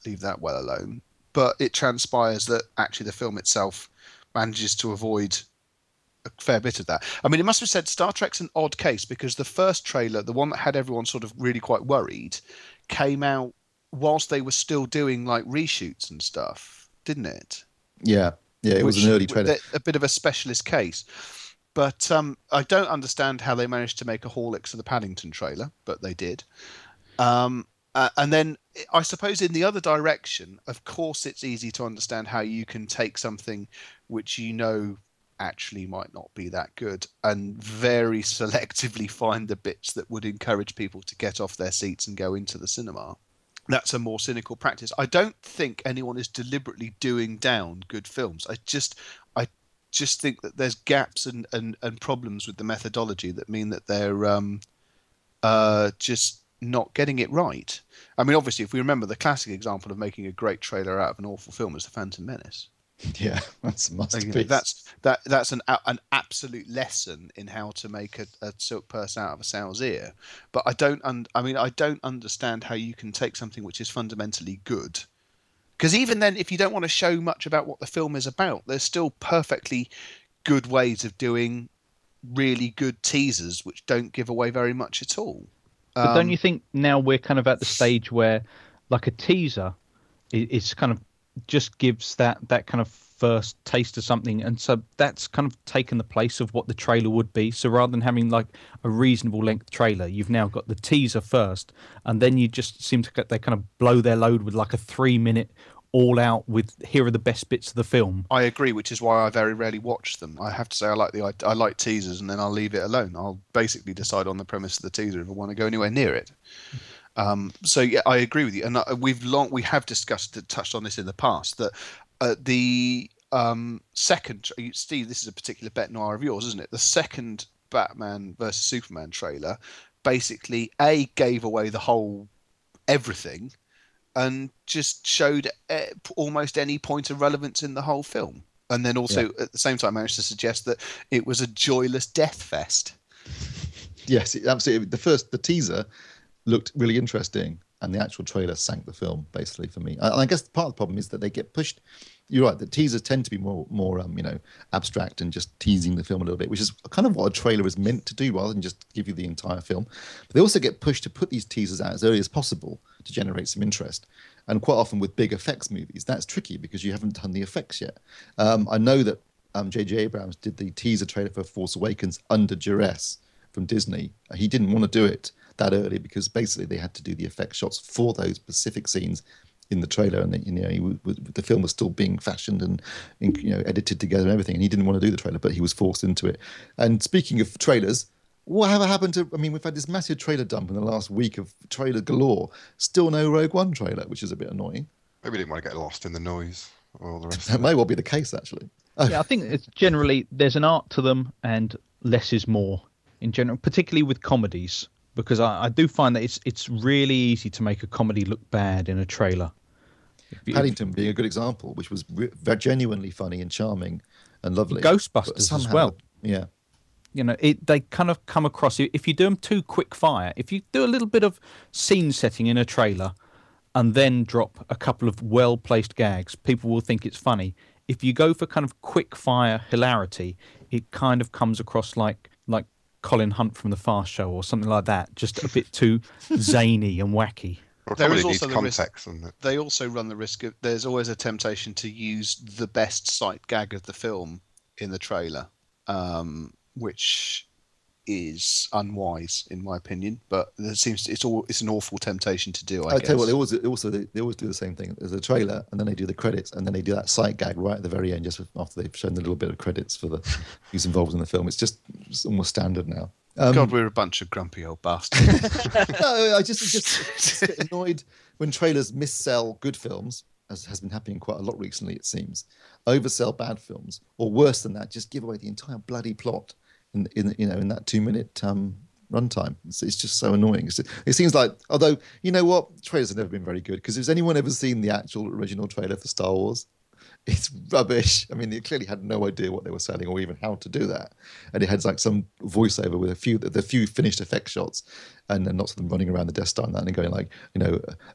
S3: leave that well alone. But it transpires that actually the film itself manages to avoid a fair bit of that. I mean, it must be said Star Trek's an odd case because the first trailer, the one that had everyone sort of really quite worried, came out whilst they were still doing like reshoots and stuff, didn't it?
S1: Yeah, it was an early trailer.
S3: A bit of a specialist case. But I don't understand how they managed to make a Horlicks of the Paddington trailer, but they did. And then I suppose in the other direction, of course, it's easy to understand how you can take something which actually might not be that good and very selectively find the bits that would encourage people to get off their seats and go into the cinema. That's a more cynical practice. I don't think anyone is deliberately doing down good films. I just think that there's gaps and problems with the methodology that mean that they're just not getting it right. I mean, obviously, if we remember the classic example of making a great trailer out of an awful film is The Phantom Menace.
S1: Yeah, that's a masterpiece.
S3: That's an absolute lesson in how to make a silk purse out of a sow's ear. But I don't understand how you can take something which is fundamentally good. Because even then, if you don't want to show much about what the film is about, there's still perfectly good ways of doing really good teasers which don't give away very much at all.
S4: But don't you think now we're kind of at the stage where, like, a teaser is kind of just gives that kind of first taste of something, and so that's kind of taken the place of what the trailer would be. So rather than having like a reasonable length trailer, you've now got the teaser first, and then you just seem to they kind of blow their load with like a 3-minute all out with here are the best bits of the film.
S3: I agree, which is why I very rarely watch them. I have to say I like teasers, and then I'll leave it alone. I'll basically decide on the premise of the teaser if I want to go anywhere near it. So yeah, I agree with you, and we have touched on this in the past that the second, Steve, this is a particular bet noir of yours, isn't it? The second Batman versus Superman trailer basically gave away the whole everything and just showed almost any point of relevance in the whole film, and then also at the same time managed to suggest that it was a joyless death fest.
S1: Yes, absolutely. The teaser looked really interesting, and the actual trailer sank the film basically for me. I guess part of the problem is that they get pushed. You're right. The teasers tend to be more abstract and just teasing the film a little bit, which is kind of what a trailer is meant to do, rather than just give you the entire film. But they also get pushed to put these teasers out as early as possible to generate some interest. And quite often with big effects movies, that's tricky because you haven't done the effects yet. I know that J.J. Abrams did the teaser trailer for Force Awakens under duress from Disney. He didn't want to do it that early because basically they had to do the effect shots for those specific scenes in the trailer, and the film was still being fashioned and edited together and everything, and he didn't want to do the trailer, but he was forced into it. And speaking of trailers, whatever happened to? I mean, we've had this massive trailer dump in the last week of trailer galore. Still no Rogue One trailer, which is a bit annoying.
S2: Maybe didn't want to get lost in the noise or all the rest.
S1: That may well be the case, actually.
S4: Yeah, I think it's generally there's an art to them, and less is more in general, particularly with comedies. Because I do find that it's really easy to make a comedy look bad in a trailer.
S1: Paddington being a good example, which was genuinely funny and charming and lovely.
S4: Ghostbusters as well.
S1: Yeah.
S4: They kind of come across, if you do them too quick fire, if you do a little bit of scene setting in a trailer and then drop a couple of well-placed gags, people will think it's funny. If you go for kind of quick fire hilarity, it kind of comes across like Colin Hunt from The Fast Show or something like that. Just a bit too zany and wacky.
S2: Well,
S3: There is
S2: comedy
S3: also
S2: needs
S3: the risk.
S2: context, doesn't it?
S3: They also run the risk of there's always a temptation to use the best sight gag of the film in the trailer, which is unwise in my opinion. But there seems it's an awful temptation to do. I guess.
S1: tell you what, they always do the same thing. There's a trailer, and then they do the credits, and then they do that sight gag right at the very end, just after they've shown the little bit of credits for the who's involved in the film. It's almost standard now.
S3: God, we're a bunch of grumpy old bastards.
S1: No, I just get annoyed when trailers missell good films, as has been happening quite a lot recently, it seems. Oversell bad films, or worse than that, just give away the entire bloody plot in that 2-minute runtime. It's just so annoying. It seems like, although you know what, trailers have never been very good, because has anyone ever seen the actual original trailer for Star Wars? It's rubbish. I mean, they clearly had no idea what they were selling or even how to do that. And it had like some voiceover with the few finished effect shots, and lots of them running around the Death Star and that, and going like,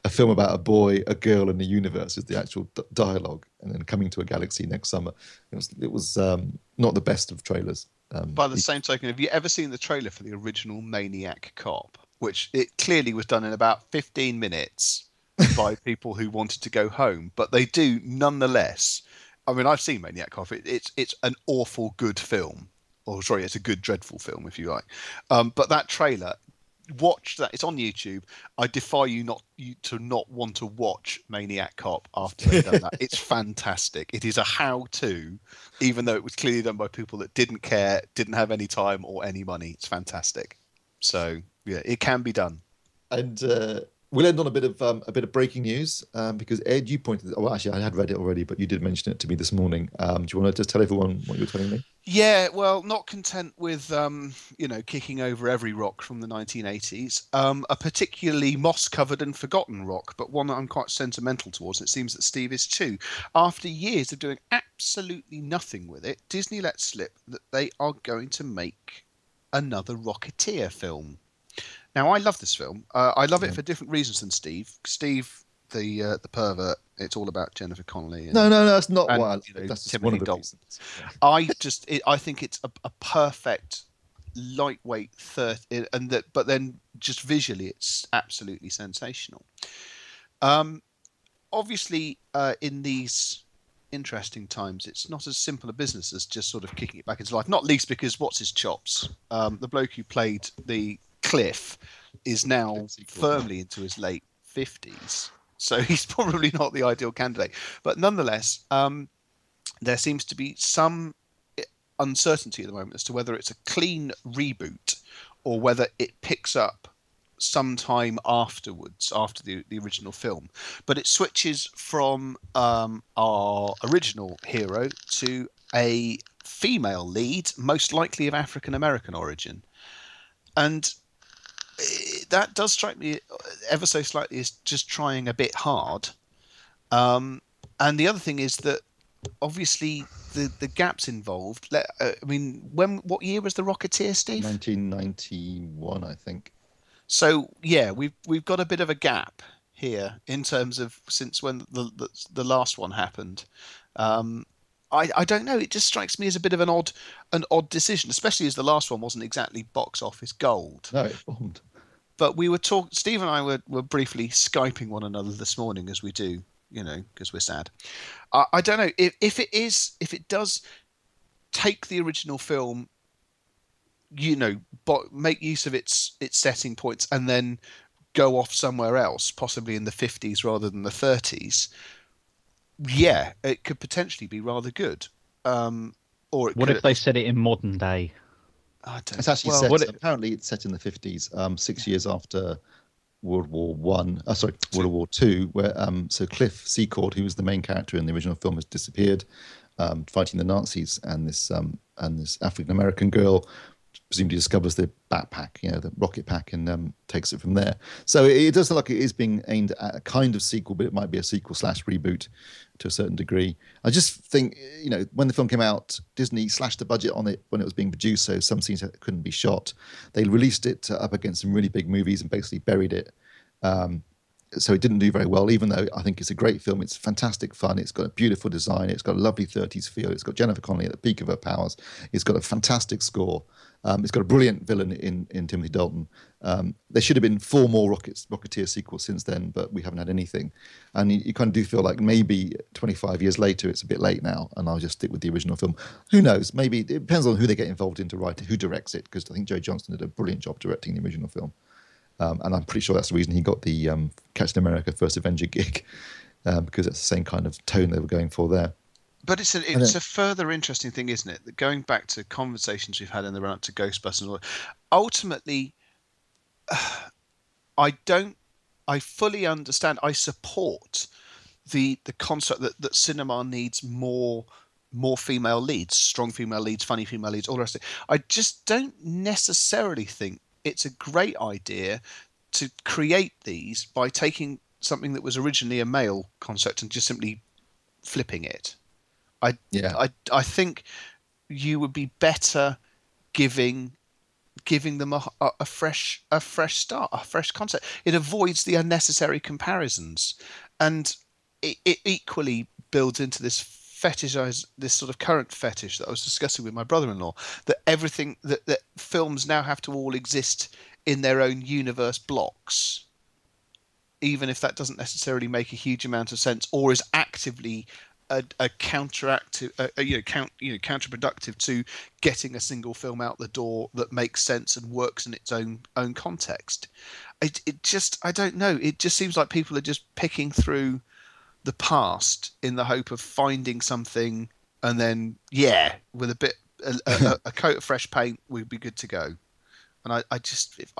S1: a film about a boy, a girl, and the universe is the actual dialogue, and then coming to a galaxy next summer. It was not the best of trailers.
S3: By the same token, have you ever seen the trailer for the original Maniac Cop, which it clearly was done in about 15 minutes by people who wanted to go home, but they do nonetheless. I mean, I've seen Maniac Cop. It's an awful good film, or sorry, it's a good dreadful film if you like. But that trailer, watch that. It's on YouTube. I defy you to not want to watch Maniac Cop after they've done that. It's fantastic. It is a how-to, even though it was clearly done by people that didn't care, didn't have any time or any money. It's fantastic. So yeah, it can be done.
S1: And we'll end on a bit of breaking news, because Ed, you pointed. Oh, actually, I had read it already, but you did mention it to me this morning. Do you want to just tell everyone what you were telling me?
S3: Yeah, well, not content with kicking over every rock from the 1980s, a particularly moss-covered and forgotten rock, but one that I'm quite sentimental towards. It seems that Steve is too. After years of doing absolutely nothing with it, Disney let slip that they are going to make another Rocketeer film. Now, I love this film. I love it for different reasons than Steve. Steve, the pervert, it's all about Jennifer Connelly. And,
S1: no, that's not why. That's just one of the reasons.
S3: Yeah. I think it's a perfect lightweight but then just visually, it's absolutely sensational. Obviously, in these interesting times, it's not as simple a business as just sort of kicking it back into life. Not least because what's his chops? The bloke who played the Cliff is now firmly into his late 50s, so he's probably not the ideal candidate. But nonetheless, there seems to be some uncertainty at the moment as to whether it's a clean reboot or whether it picks up sometime afterwards, after the original film. But it switches from our original hero to a female lead, most likely of African American origin. And that does strike me ever so slightly as just trying a bit hard. And the other thing is that obviously the gaps involved. I mean, what year was the Rocketeer, Steve?
S1: 1991, I think.
S3: So yeah, we've got a bit of a gap here in terms of since when the last one happened. I don't know. It just strikes me as a bit of an odd decision, especially as the last one wasn't exactly box office gold.
S1: No, it bombed.
S3: But we were Steve and I were briefly Skyping one another this morning, as we do, because we're sad. I don't know if it does take the original film, but make use of its setting points and then go off somewhere else, possibly in the 50s rather than the 30s. Yeah, it could potentially be rather good. Or
S4: what if they set it in modern day?
S1: It's actually apparently it's set in the 50s, 6 years after World War II, where so Cliff Secord, who was the main character in the original film, has disappeared, fighting the Nazis, and this African American girl presumably discovers the backpack, the rocket pack, and takes it from there. So it does look like it is being aimed at a kind of sequel, but it might be a sequel / reboot to a certain degree. I just think, when the film came out, Disney slashed the budget on it when it was being produced, so some scenes couldn't be shot. They released it up against some really big movies and basically buried it. so it didn't do very well, even though I think it's a great film. It's fantastic fun. It's got a beautiful design. It's got a lovely 30s feel. It's got Jennifer Connelly at the peak of her powers. It's got a fantastic score. It's got a brilliant villain in Timothy Dalton. There should have been 4 more Rocketeer sequels since then, but we haven't had anything. And you kind of do feel like maybe 25 years later, it's a bit late now, and I'll just stick with the original film. Who knows? Maybe it depends on who they get involved in to write it, who directs it, because I think Joe Johnston did a brilliant job directing the original film. And I'm pretty sure that's the reason he got the Captain America First Avenger gig, because it's the same kind of tone they were going for there.
S3: But it's a further interesting thing, isn't it? That going back to conversations we've had in the run-up to Ghostbusters, ultimately, I fully understand. I support the concept that cinema needs more female leads, strong female leads, funny female leads, all the rest of it. I just don't necessarily think it's a great idea to create these by taking something that was originally a male concept and just simply flipping it. I think you would be better giving them a fresh start, a fresh concept. It avoids the unnecessary comparisons, and it equally builds into this this sort of current fetish that I was discussing with my brother-in-law, that everything that films now have to all exist in their own universe blocks, even if that doesn't necessarily make a huge amount of sense or is actively a counterproductive to getting a single film out the door that makes sense and works in its own context. It just, I don't know. It just seems like people are just picking through the past in the hope of finding something, and then with a coat of fresh paint, we'd be good to go. And I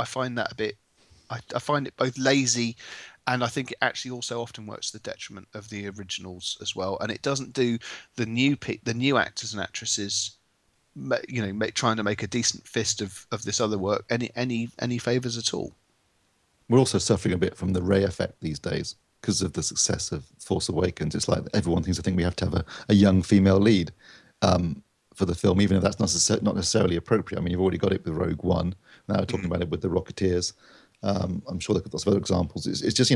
S3: find that a bit. I find it both lazy, and I think it actually also often works to the detriment of the originals as well. And it doesn't do the new actors and actresses, trying to make a decent fist of this other work any favors at all.
S1: We're also suffering a bit from the Ray effect these days because of the success of Force Awakens. It's like everyone thinks we have to have a young female lead for the film, even if that's not necessarily appropriate. I mean, you've already got it with Rogue One. Now we're talking about it with the Rocketeers. I'm sure there could be lots of other examples. It's just,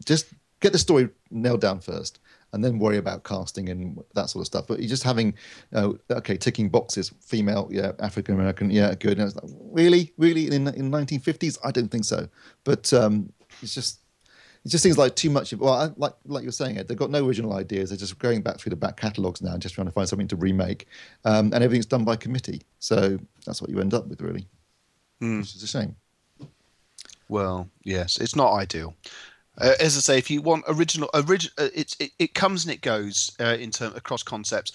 S1: just get the story nailed down first, and then worry about casting and that sort of stuff. But you're just having, ticking boxes, female, African American, good. And it's like, really in 1950s? I don't think so. But it just seems like too much of. Well, like you're saying, Ed, they've got no original ideas. They're just going back through the back catalogues now, and just trying to find something to remake, and everything's done by committee. So that's what you end up with, really. Which is a shame.
S3: Well, yes, it's not ideal. As I say, if you want original, it comes and it goes across concepts.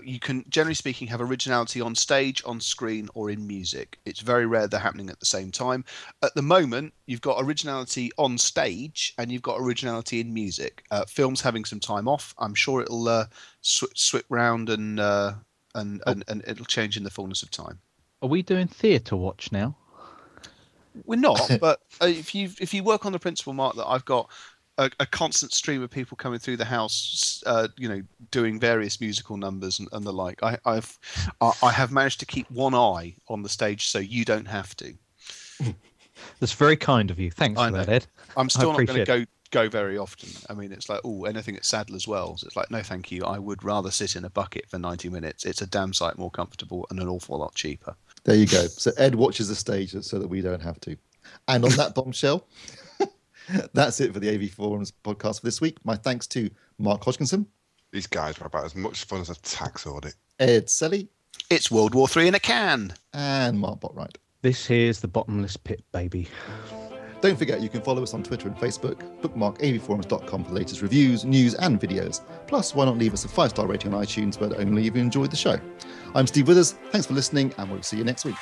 S3: You can, generally speaking, have originality on stage, on screen, or in music. It's very rare they're happening at the same time. At the moment, you've got originality on stage and you've got originality in music. Film's having some time off. I'm sure it'll swip round and it'll change in the fullness of time.
S4: Are we doing theatre watch now?
S3: We're not, but if you work on the principle, Mark, that I've got a constant stream of people coming through the house, doing various musical numbers and the like, I have managed to keep one eye on the stage, so you don't have to.
S4: That's very kind of you. Thanks for that, Ed.
S3: I'm still not going to go very often. I mean, it's like, anything at Sadler's Wells. It's like, no, thank you. I would rather sit in a bucket for 90 minutes. It's a damn sight more comfortable and an awful lot cheaper.
S1: There you go. So Ed watches the stage so that we don't have to. And on that bombshell, that's it for the AVForums podcast for this week. My thanks to Mark Hodgkinson.
S2: These guys were about as much fun as a tax audit.
S1: Ed Selley.
S3: It's World War III in a can.
S1: And Mark Botwright.
S4: This here's the bottomless pit, baby.
S1: Don't forget you can follow us on Twitter and Facebook. Bookmark avforums.com for the latest reviews, news and videos. Plus, why not leave us a 5-star rating on iTunes, but only if you enjoyed the show. I'm Steve Withers. Thanks for listening, and we'll see you next week.